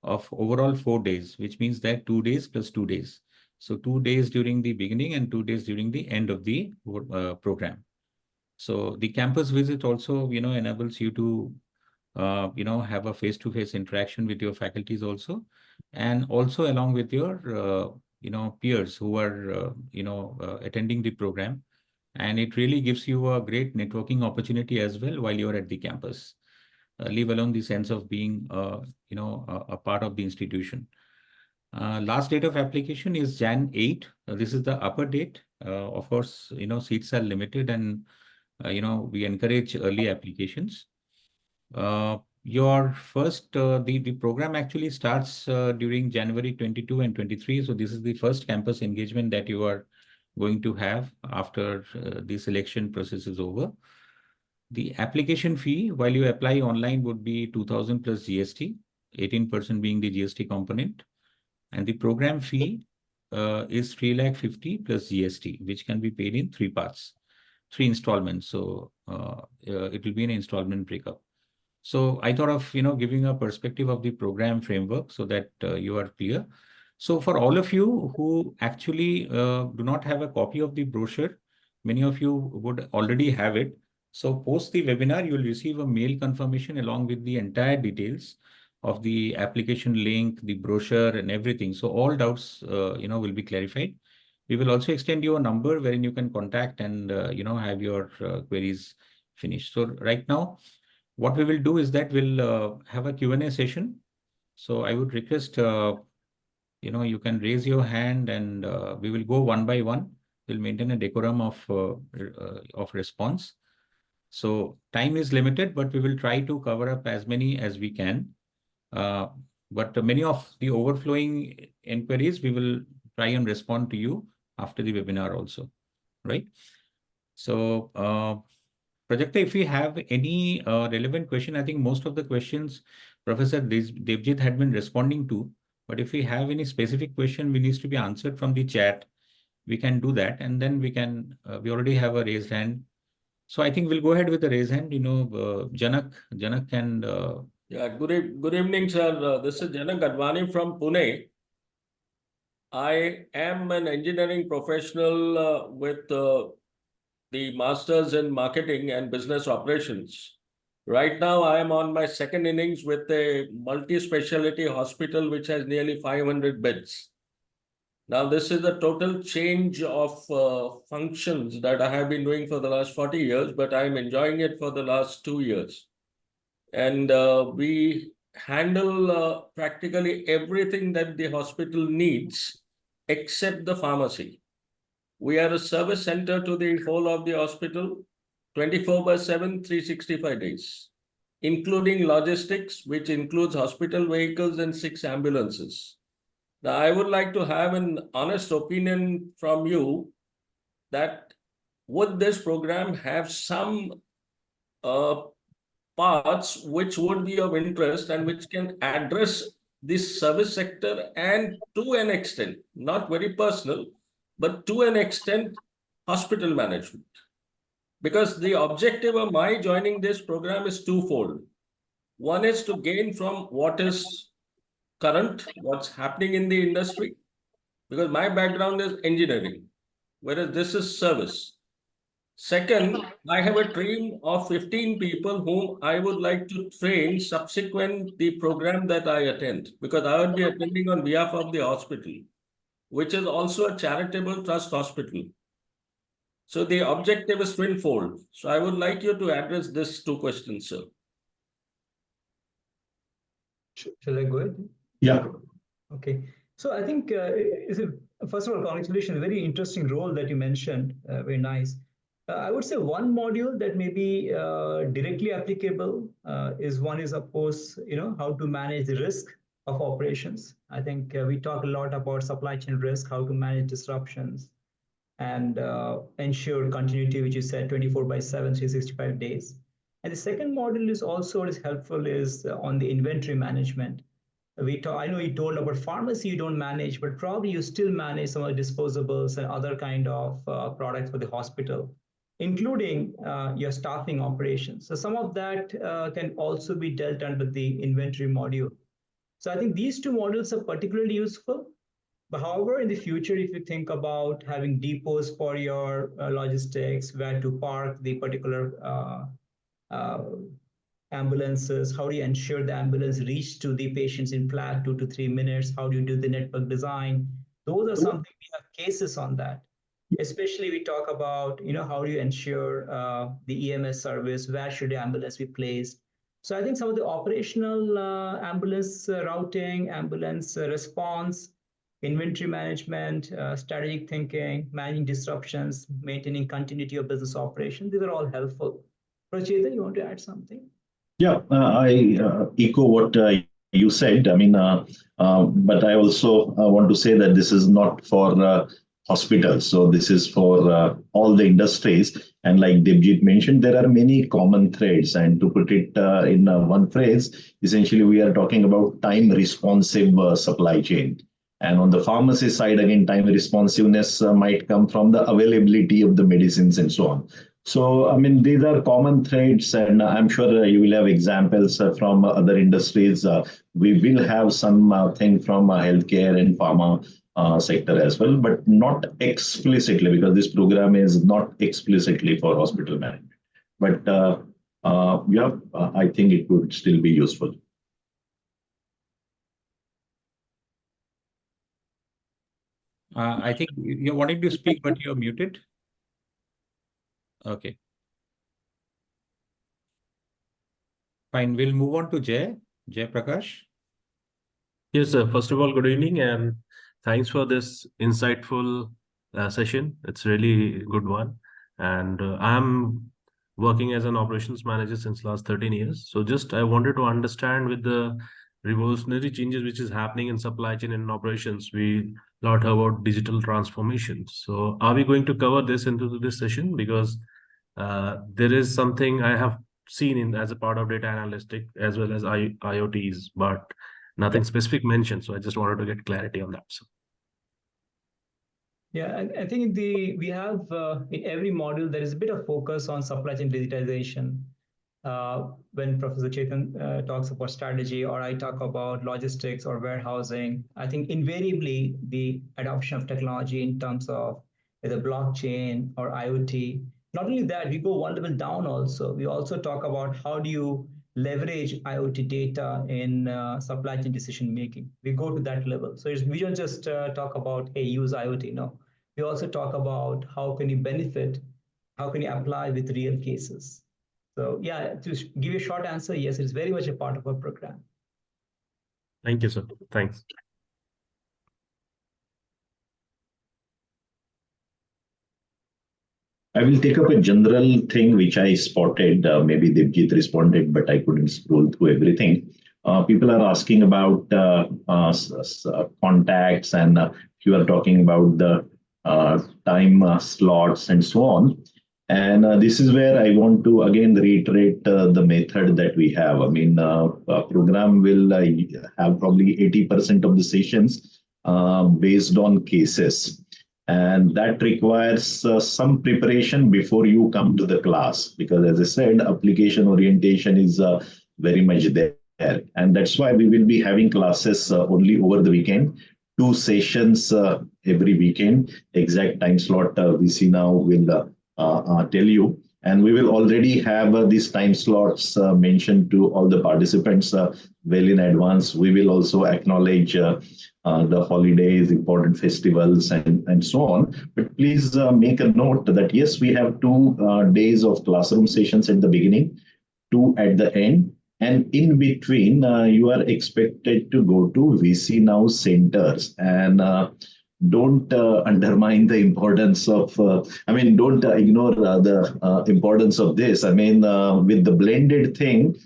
of overall 4 days, which means that 2 days plus 2 days. So 2 days during the beginning and 2 days during the end of the program. So the campus visit also, enables you to, have a face-to-face interaction with your faculties also, and also along with your, peers who are, attending the program. And it really gives you a great networking opportunity as well while you're at the campus, leave alone the sense of being, a part of the institution. Last date of application is Jan 8. This is the upper date. Of course, seats are limited, and, we encourage early applications. Your first, the program actually starts during January 22 and 23. So this is the first campus engagement that you are going to have after the selection process is over. The application fee while you apply online would be 2000 plus GST, 18% being the GST component. And the program fee is 3,50,000 plus GST, which can be paid in 3 parts, 3 installments. So it will be an installment breakup. So I thought of, giving a perspective of the program framework so that you are clear. So for all of you who actually do not have a copy of the brochure, many of you would already have it. So post the webinar, you will receive a mail confirmation along with the entire details of the application link, the brochure and everything. So all doubts, will be clarified. We will also extend you a number wherein you can contact and, have your queries finished. So right now, what we will do is that we'll have a Q&A session. So I would request, you can raise your hand and we will go one by one. We'll maintain a decorum of response. So time is limited, but we will try to cover up as many as we can. But many of the overflowing inquiries, we will try and respond to you after the webinar also, right? So, Prajakta, if we have any relevant question, I think most of the questions Professor Devjit had been responding to. But if we have any specific question, we needs to be answered from the chat, we can do that, and then we can. We already have a raised hand, so I think we'll go ahead with the raised hand. Janak can. Yeah, good evening, sir. This is Janak Advani from Pune. I am an engineering professional with the Masters in Marketing and Business Operations. Right now, I am on my second innings with a multi-specialty hospital which has nearly 500 beds. Now, this is a total change of functions that I have been doing for the last 40 years, but I'm enjoying it for the last 2 years. And we handle practically everything that the hospital needs except the pharmacy. We are a service center to the whole of the hospital, 24/7, 365 days, including logistics, which includes hospital vehicles and 6 ambulances. Now, I would like to have an honest opinion from you that would this program have some parts which would be of interest and which can address this service sector and to an extent, not very personal, but to an extent, hospital management. Because the objective of my joining this program is twofold. One is to gain from what is current, what's happening in the industry, because my background is engineering, whereas this is service. Second, I have a team of 15 people whom I would like to train subsequent the program that I attend, because I will be attending on behalf of the hospital, which is also a charitable trust hospital. So the objective is twinfold. So I would like you to address these 2 questions, sir. Shall I go ahead? Yeah. Okay. So I think, first of all, congratulations, very interesting role that you mentioned, very nice. I would say one module that may be directly applicable one is, of course, how to manage the risk of operations. I think we talk a lot about supply chain risk, how to manage disruptions and ensure continuity, which you said 24/7, 365 days. And the second module is also what is helpful is on the inventory management. I know you told about pharmacy you don't manage, but probably you still manage some of the disposables and other kind of products for the hospital. including your staffing operations. So some of that can also be dealt under the inventory module. So I think these two modules are particularly useful. But however, in the future, if you think about having depots for your logistics, where to park the particular uh, ambulances, how do you ensure the ambulance reach to the patients in flat 2 to 3 minutes? How do you do the network design? Those are something we have cases on that. Especially we talk about, how do you ensure the EMS service? Where should the ambulance be placed? So I think some of the operational ambulance routing, ambulance response, inventory management, strategic thinking, managing disruptions, maintaining continuity of business operation, these are all helpful. Chetan, you want to add something? Yeah, I echo what you said. I mean, but I also want to say that this is not for hospitals. So this is for all the industries. And like Debjit mentioned, there are many common threads. And to put it in one phrase, essentially we are talking about time responsive supply chain. And on the pharmacy side, again, time responsiveness might come from the availability of the medicines and so on. So, I mean, these are common threads, and I'm sure you will have examples from other industries. We will have some thing from healthcare and pharma sector as well, but not explicitly, because this program is not explicitly for hospital management. But yeah, I think it would still be useful. I think you're wanting to speak, but you're muted. Okay. Fine. We'll move on to Jay Prakash. Yes, sir. First of all, good evening and thanks for this insightful session. It's really a good one. And I'm working as an operations manager since last 13 years. So just I wanted to understand with the revolutionary changes which is happening in supply chain and operations, we lot about digital transformation. So are we going to cover this into this session? Because there is something I have seen in as a part of data analytic as well as IoTs, but nothing specific mentioned. So I just wanted to get clarity on that. So. Yeah, I think we have in every module there is a bit of focus on supply chain digitization. When Professor Chetan talks about strategy, or I talk about logistics or warehousing, I think invariably the adoption of technology in terms of either blockchain or IoT. Not only that, we go one level down also. We also talk about how do you leverage IoT data in supply chain decision making. We go to that level. So we don't just talk about, hey, use IoT. No, we also talk about how can you benefit, how can you apply with real cases. So yeah, to give you a short answer, yes, it's very much a part of our program. Thank you, sir. Thanks. I will take up a general thing which I spotted. Maybe Devjit responded, but I couldn't scroll through everything. People are asking about contacts, and you are talking about the time slots and so on. And this is where I want to again reiterate the method that we have. I mean, a program will have probably 80% of the sessions based on cases. And that requires some preparation before you come to the class, because as I said, application orientation is very much there. And that's why we will be having classes only over the weekend, 2 sessions every weekend. Exact time slot VC now will tell you. And we will already have these time slots mentioned to all the participants well in advance. We will also acknowledge the holidays, important festivals, and so on. But please make a note that yes, we have 2 days of classroom sessions at the beginning, 2 at the end. And in between, you are expected to go to VC Now centers. And don't undermine the importance of, don't ignore the importance of this. I mean, with the blended thing,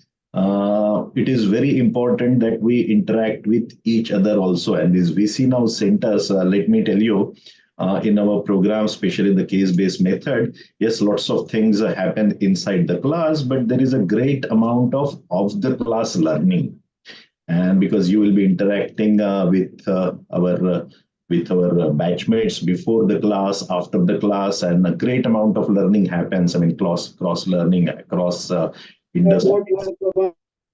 it is very important that we interact with each other also. And these VC Now centers, let me tell you, in our program, especially in the case-based method, yes, lots of things happen inside the class, but there is a great amount of off-the-class learning. And because you will be interacting with our with our batchmates before the class, after the class, and a great amount of learning happens. I mean, cross learning across industries.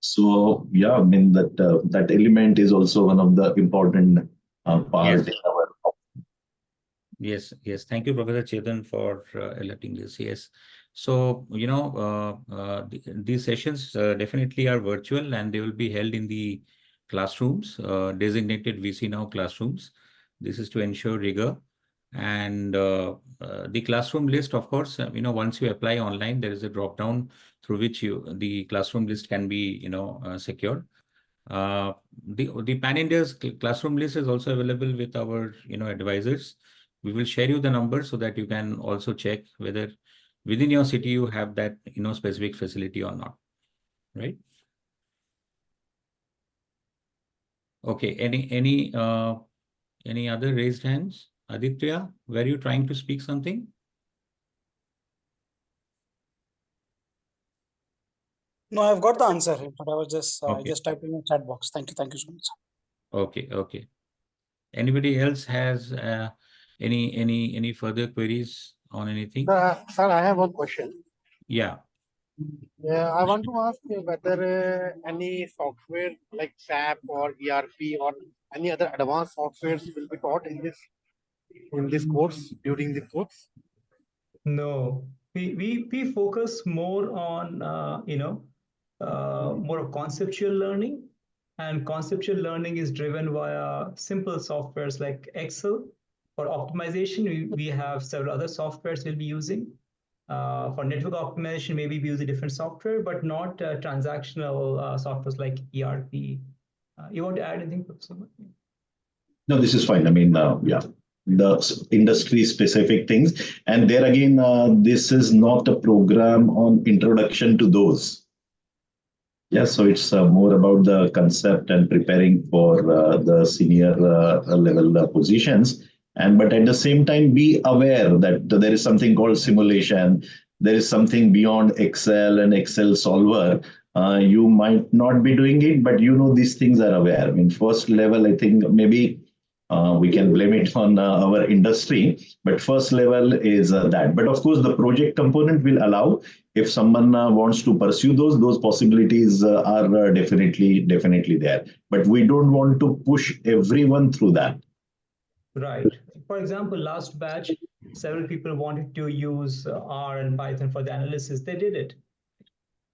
So yeah, I mean that element is also one of the important part Yes. in our. Yes, yes. Thank you, Professor Chetan, for alerting this. Yes. So, these sessions definitely are virtual and they will be held in the classrooms, designated VC Now classrooms. This is to ensure rigor. And the classroom list, of course, once you apply online, there is a drop down through which the classroom list can be, secured. The Pan India's classroom list is also available with our, advisors. We will share you the number so that you can also check whether within your city you have that, specific facility or not, right? Okay. Any other raised hands? Aditya, were you trying to speak something? No, I've got the answer, but I was just Okay. just typing in the chat box. Thank you so much. Okay, okay. Anybody else has any further queries on anything? Sir, I have one question. Yeah. Yeah, I want to ask you whether any software like SAP or ERP or any other advanced softwares will be taught in this course during the course. No, we focus more on more of conceptual learning, and conceptual learning is driven via simple softwares like Excel. For optimization, we have several other softwares we'll be using. For network optimization, maybe we use a different software, but not transactional softwares like ERP. You want to add anything, Professor? No, this is fine. I mean, yeah, the industry specific things. And there again, this is not a program on introduction to those. Yeah, so it's more about the concept and preparing for the senior level positions. And but at the same time, be aware that there is something called simulation. There is something beyond Excel and Excel solver. You might not be doing it, but these things are aware. I mean, first level, I think maybe we can blame it on our industry, but first level is that. But of course, the project component will allow if someone wants to pursue those possibilities are definitely there. But we don't want to push everyone through that. Right. For example, last batch, several people wanted to use R and Python for the analysis. They did it.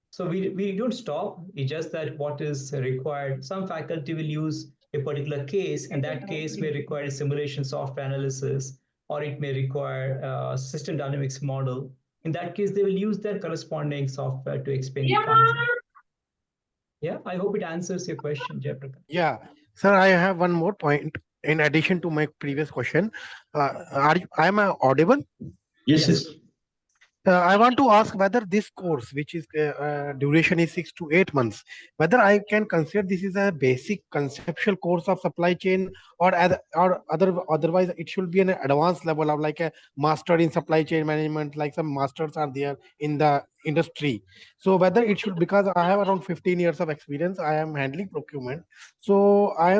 So we don't stop. It's just that what is required. Some faculty will use a particular case. In that case, may require simulation software analysis, or it may require a system dynamics model. In that case, they will use their corresponding software to explain the concept. Yeah, I hope it answers your question, Jayaprakash. Yeah, sir, I have one more point in addition to my previous question. Am I audible? Yes. I want to ask whether this course, which is duration is 6 to 8 months, whether I can consider this is a basic conceptual course of supply chain, or otherwise it should be an advanced level of like a master in supply chain management, like some masters are there in the industry. So whether it should, because I have around 15 years of experience, I am handling procurement. So I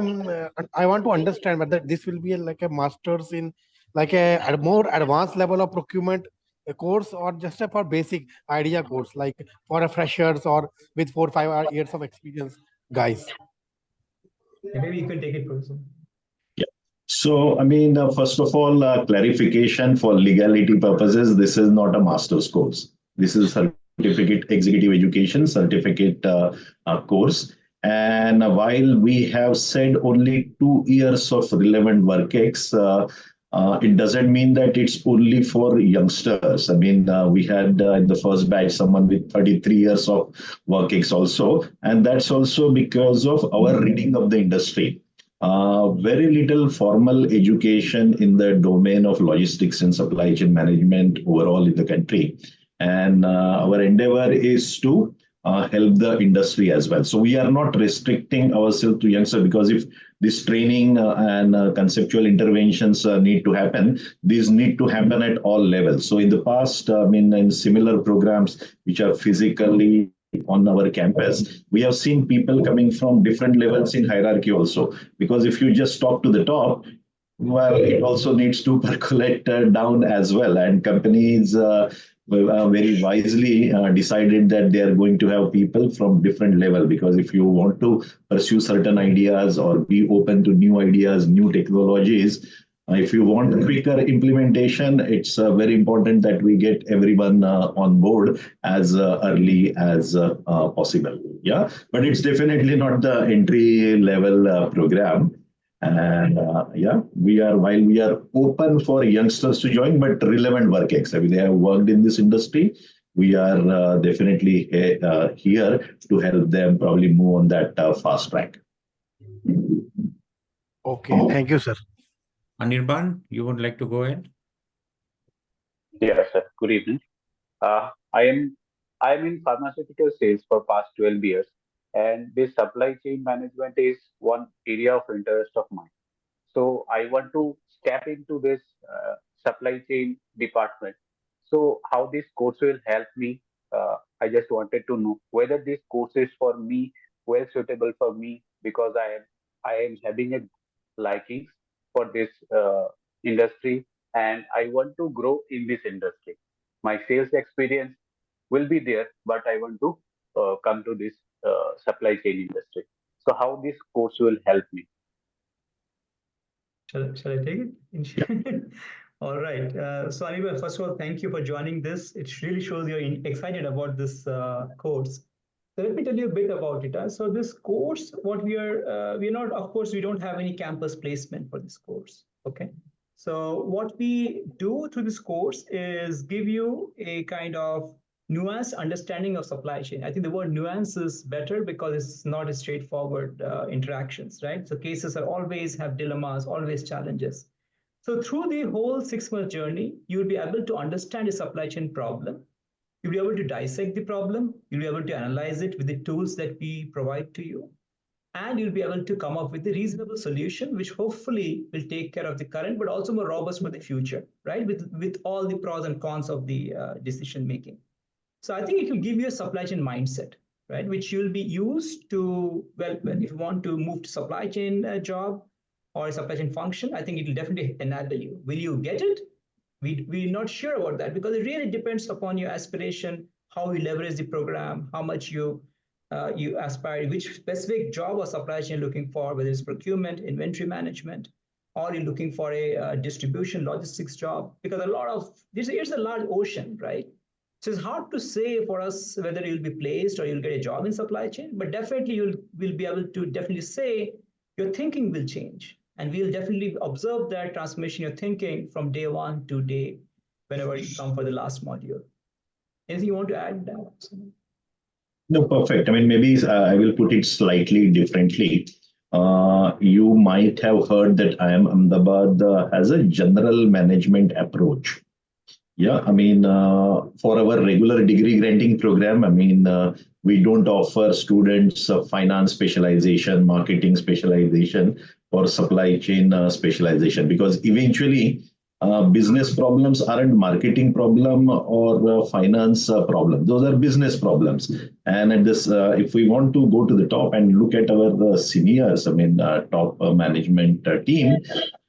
want to understand whether this will be like a masters in like a more advanced level of procurement a course, or just a for basic idea course, like for a freshers or with 4 or 5 years of experience guys. Yeah, maybe you can take it, Professor. Yeah. So, I mean, first of all, clarification for legality purposes, this is not a master's course. This is a certificate executive education certificate course. And while we have said only 2 years of relevant work ex, it doesn't mean that it's only for youngsters. I mean, we had in the first batch someone with 33 years of work ex also, and that's also because of our reading of the industry. Very little formal education in the domain of logistics and supply chain management overall in the country. And our endeavor is to help the industry as well. So we are not restricting ourselves to youngsters, because if this training and conceptual interventions need to happen, these need to happen at all levels. So in the past, I mean, in similar programs which are physically on our campus, we have seen people coming from different levels in hierarchy also. Because if you just talk to the top, Well, it also needs to percolate down as well. And companies very wisely decided that they are going to have people from different level, because if you want to pursue certain ideas or be open to new ideas, new technologies, if you want quicker implementation, it's very important that we get everyone on board as early as possible. Yeah, but it's definitely not the entry level program. And yeah, while we are open for youngsters to join, but relevant work ex. I mean, they have worked in this industry. We are definitely here to help them probably move on that fast track. Okay, thank you, sir. Anirban, you would like to go ahead? Yes, sir. Good evening. Uh, I am in pharmaceutical sales for past 12 years, and this supply chain management is one area of interest of mine. So I want to step into this supply chain department. So how this course will help me? I just wanted to know whether this course is for me, well suitable for me, because I am having a liking for this industry, and I want to grow in this industry. My sales experience will be there, but I want to come to this supply chain industry. So how this course will help me? Shall I take it? All right. So anyway, first of all, thank you for joining this. It really shows you're excited about this course. So let me tell you a bit about it. So this course, what we're not, of course, we don't have any campus placement for this course. Okay. So what we do through this course is give you a kind of nuanced understanding of supply chain. I think the word nuance is better because it's not a straightforward interactions, right? So cases are always have dilemmas, always challenges. So through the whole 6 month journey, you'll be able to understand a supply chain problem. You'll be able to dissect the problem. You'll be able to analyze it with the tools that we provide to you. And you'll be able to come up with a reasonable solution, which hopefully will take care of the current, but also more robust for the future, right? With all the pros and cons of the decision making. So I think it will give you a supply chain mindset, right? Which you'll be used to, well, if you want to move to supply chain job or a supply chain function, I think it will definitely enable you. Will you get it? We're not sure about that because it really depends upon your aspiration, how you leverage the program, how much you aspire, which specific job or supply chain you're looking for, whether it's procurement, inventory management, or you're looking for a distribution logistics job. Because a lot of this is a large ocean, right? So it's hard to say for us whether you'll be placed or you'll get a job in supply chain, but definitely will be able to definitely say your thinking will change. And we'll definitely observe that transformation you're thinking from day one to day whenever you come for the last module. Anything you want to add? No, perfect. I mean, maybe I will put it slightly differently. You might have heard that IIM Ahmedabad has a general management approach. Yeah, I mean, for our regular degree granting program, I mean, we don't offer students finance specialization, marketing specialization, or supply chain specialization, because eventually business problems aren't marketing problem or finance problem. Those are business problems. And at this, if we want to go to the top and look at our seniors, I mean, top management team,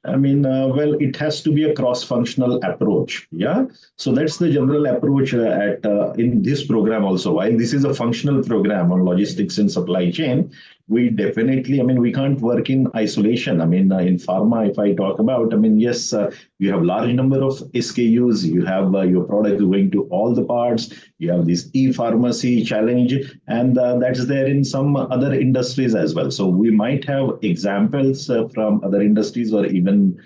I mean, well, it has to be a cross-functional approach. Yeah. So that's the general approach at in this program also. While this is a functional program on logistics and supply chain, we definitely, I mean, we can't work in isolation. I mean, in pharma, if I talk about, I mean, yes, you have large number of SKUs, you have your product going to all the parts, you have this e-pharmacy challenge, and that's there in some other industries as well. So we might have examples from other industries or even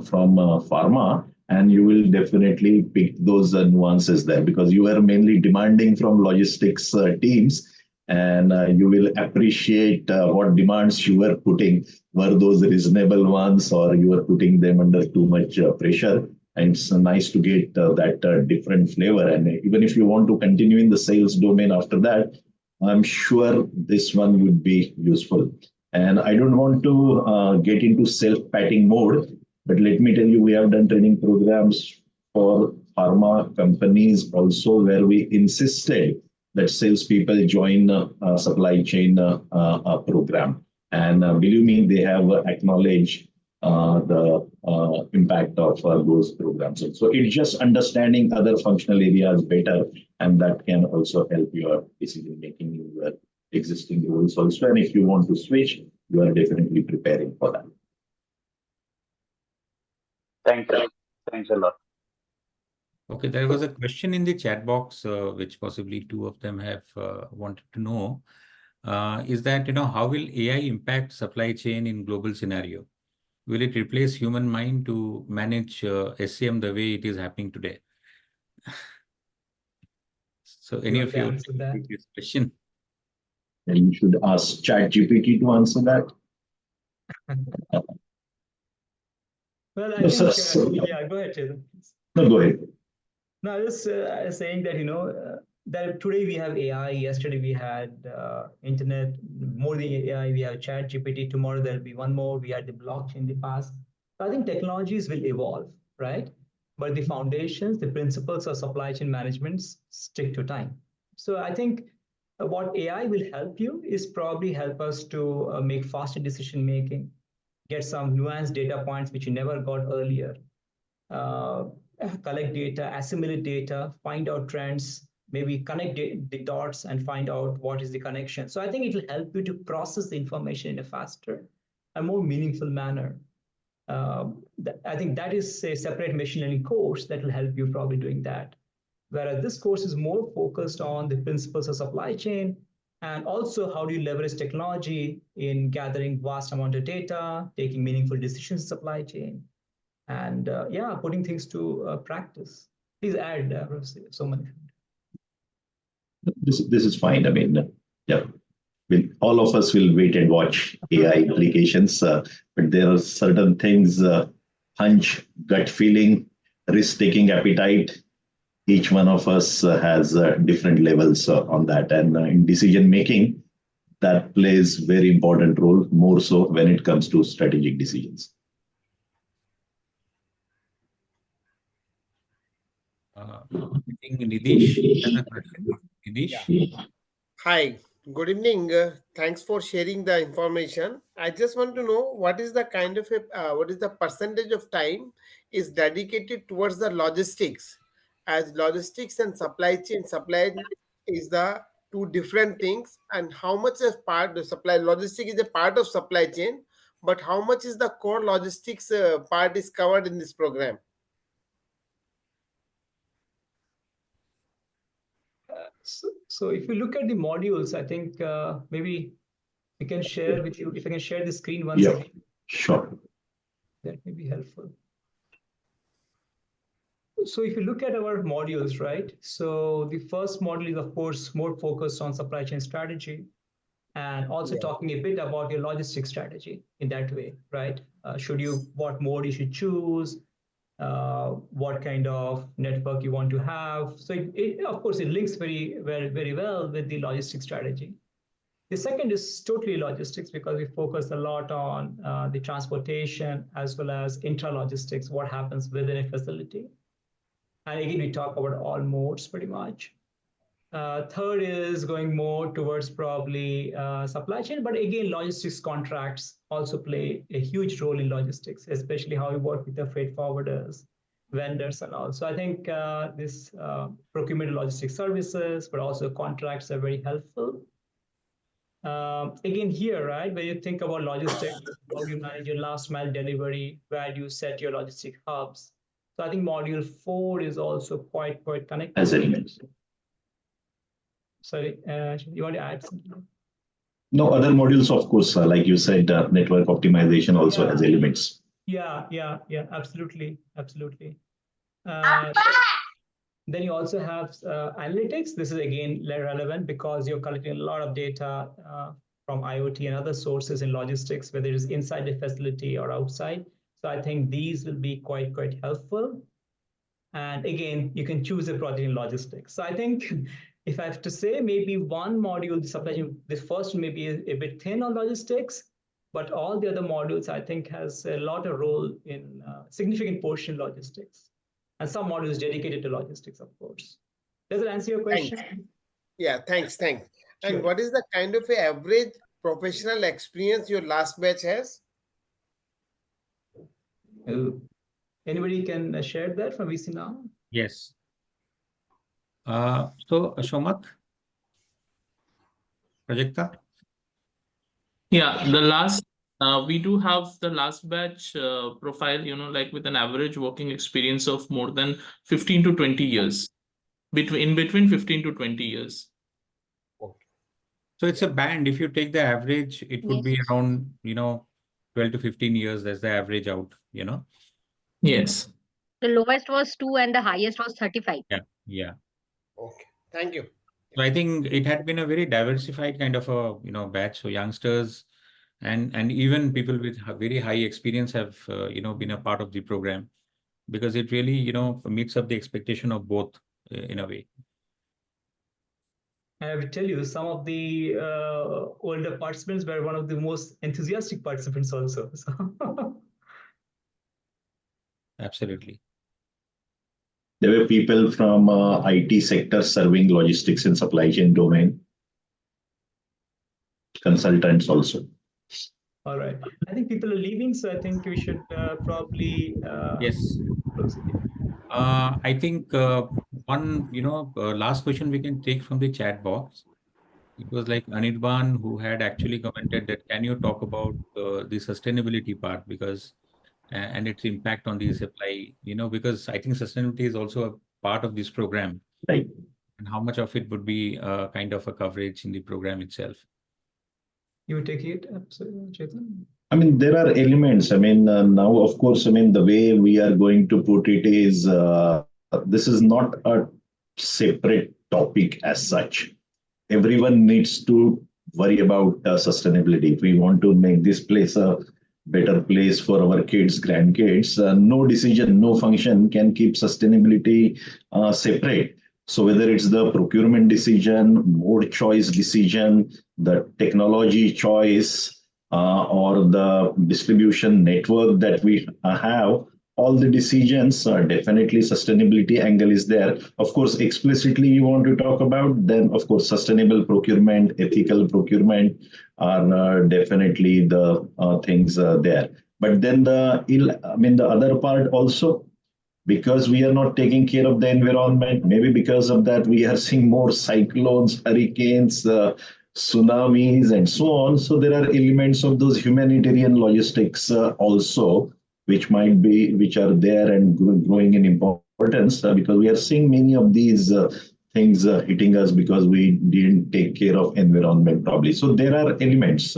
from pharma, and you will definitely pick those nuances there because you are mainly demanding from logistics teams, and you will appreciate what demands you were putting. Were those reasonable ones, or you were putting them under too much pressure? And it's nice to get that different flavor. And even if you want to continue in the sales domain after that, I'm sure this one would be useful. And I don't want to get into self-patting mode, but let me tell you, we have done training programs for pharma companies also where we insisted that salespeople join a supply chain program. And believe me, they have acknowledged the impact of those programs. So it's just understanding other functional areas better, and that can also help your decision making in your existing roles also. And if you want to switch, you are definitely preparing for that. Thanks. Thanks a lot. Okay, there was a question in the chat box, which possibly two of them have wanted to know. Is that, how will AI impact supply chain in global scenario? Will it replace human mind to manage SCM the way it is happening today? So any of you answer that? take this question? And you should ask ChatGPT to answer that. Well, I No, think, sir, yeah, go ahead, Chetan. No, go ahead. No, I was saying that, that today we have AI, yesterday we had internet, more than AI, we have chat GPT, tomorrow there'll be one more, we had the blockchain in the past. So I think technologies will evolve, right? But the foundations, the principles of supply chain management stick to time. So I think what AI will help you is probably help us to make faster decision making, get some nuanced data points which you never got earlier, collect data, assimilate data, find out trends, maybe connect the dots and find out what is the connection. So I think it will help you to process the information in a faster and more meaningful manner. I think that is a separate machine learning course that will help you probably doing that. Whereas this course is more focused on the principles of supply chain and also how do you leverage technology in gathering vast amount of data, taking meaningful decisions in supply chain, and yeah, putting things to practice. Please add, Professor, so many. This is fine. I mean, yeah. All of us will wait and watch AI applications, but there are certain things, hunch, gut feeling, risk-taking appetite. Each one of us has different levels on that. And in decision-making, that plays very important role, more so when it comes to strategic decisions. I think Nidish has a question. Nidish? Yeah. Hi, good evening. Thanks for sharing the information. I just want to know what is the kind of what is the percentage of time is dedicated towards the logistics, as logistics and supply is the two different things, and how much is part the supply logistic is a part of supply chain, but how much is the core logistics part is covered in this program? So if you look at the modules, I think maybe we can share with you, if I can share the screen once again. Sure. That may be helpful. So if you look at our modules, right? So the first module is, of course, more focused on supply chain strategy and also talking a bit about your logistics strategy in that way, right? What mode you should choose, what kind of network you want to have. So of course, it links very well with the logistics strategy. The second is totally logistics because we focus a lot on the transportation as well as intra-logistics, what happens within a facility. And again, we talk about all modes pretty much. Third is going more towards probably supply chain, but again, logistics contracts also play a huge role in logistics, especially how we work with the freight forwarders, vendors, and all. So I think this procurement logistics services, but also contracts are very helpful. Again, here, right, when you think about logistics, how do you manage your last mile delivery, where do you set your logistic hubs? So I think module 4 is also quite connected. As elements. Sorry, you want to add something? No, other modules, of course, like you said, network optimization also has elements. Yeah, absolutely. Then you also have analytics. This is again relevant because you're collecting a lot of data from IoT and other sources in logistics, whether it is inside the facility or outside. So I think these will be quite helpful. And again, you can choose a project in logistics. So I think if I have to say, maybe one module, the supply chain, the first may be a bit thin on logistics, but all the other modules, I think, has a lot of role in significant portion logistics. And some modules dedicated to logistics, of course. Does it answer your question? Thanks. Yeah, thanks. Sure. And what is the kind of average professional experience your last batch has? Anybody can share that from VC now? Yes. So Shomak, Prajakta? Yeah, the last we do have the last batch profile, like with an average working experience of more than 15 to 20 years. Between 15 to 20 years. So it's a band. If you take the average, it would be Yes. around, 12 to 15 years. That's the average out, Yes. The lowest was 2 and the highest was 35. Yeah, yeah. Okay. Thank you. So I think it had been a very diversified kind of a, batch. So youngsters and even people with very high experience have, been a part of the program because it really, meets up the expectation of both in a way. I will tell you, some of the older participants were one of the most enthusiastic participants also. So Absolutely. There were people from IT sector serving logistics and supply chain domain, consultants also. all right. I think people are leaving, so I think we should probably Yes. close it. I think one, last question we can take from the chat box. It was like Anirban who had actually commented that can you talk about the sustainability part because and its impact on the supply, because I think sustainability is also a part of this program. Right. And how much of it would be kind of a coverage in the program itself? You would take it, Chetan? I mean, there are elements. I mean, now, of course, I mean, the way we are going to put it is this is not a separate topic as such. Everyone needs to worry about sustainability. If we want to make this place a better place for our kids, grandkids, no decision, no function can keep sustainability separate. So whether it's the procurement decision, mode choice decision, the technology choice, or the distribution network that we have, all the decisions are definitely sustainability angle is there. Of course, explicitly you want to talk about, then of course, sustainable procurement, ethical procurement are definitely the things there. But then the other part also, because we are not taking care of the environment, maybe because of that, we are seeing more cyclones, hurricanes, tsunamis, and so on. So there are elements of those humanitarian logistics also, which are there and growing in importance because we are seeing many of these things hitting us because we didn't take care of environment properly. So there are elements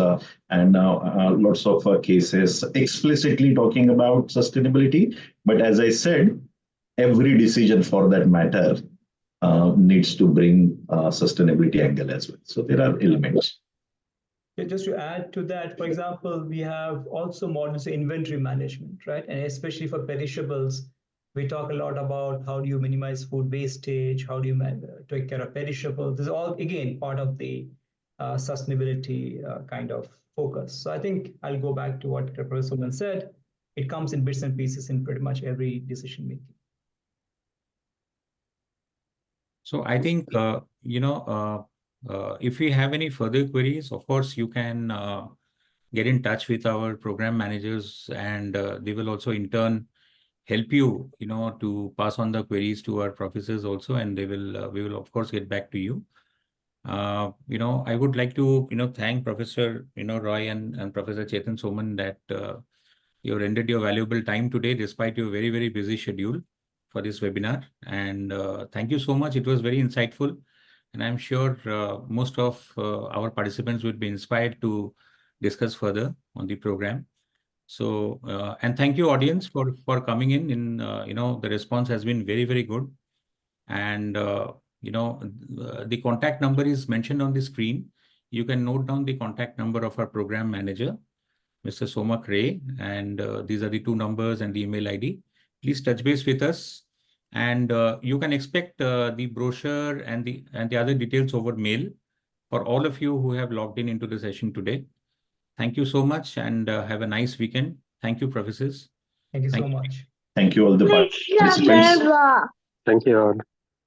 and lots of cases explicitly talking about sustainability. But as I said, every decision for that matter needs to bring sustainability angle as well. So there are elements. Just to add to that, for example, we have also models of inventory management, right? And especially for perishables, we talk a lot about how do you minimize food wastage, how do you take care of perishables. This is all, again, part of the sustainability kind of focus. So I think I'll go back to what Professor Soman said. It comes in bits and pieces in pretty much every decision making. So I think, if we have any further queries, of course, you can get in touch with our program managers and they will also in turn help you, to pass on the queries to our professors also, and we will of course get back to you. I would like to, thank Professor, Roy and Professor Chetan Soman that you rendered your valuable time today despite your very, very busy schedule for this webinar. And thank you so much. It was very insightful. And I'm sure most of our participants would be inspired to discuss further on the program. So, and thank you audience for coming in, the response has been very, very good. And, the contact number is mentioned on the screen. You can note down the contact number of our program manager, Mr. Somak Ray, and these are the two numbers and the email ID. Please touch base with us. And you can expect the brochure and the other details over mail for all of you who have logged into the session today. Thank you so much and have a nice weekend. Thank you, professors. Thank you so much. Thank you all the participants. Thank you all.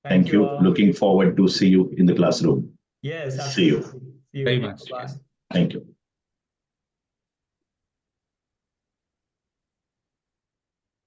Thank you. Looking forward to see you in the classroom. Yes, See you. absolutely. See you. Very much. Bye. Thank you.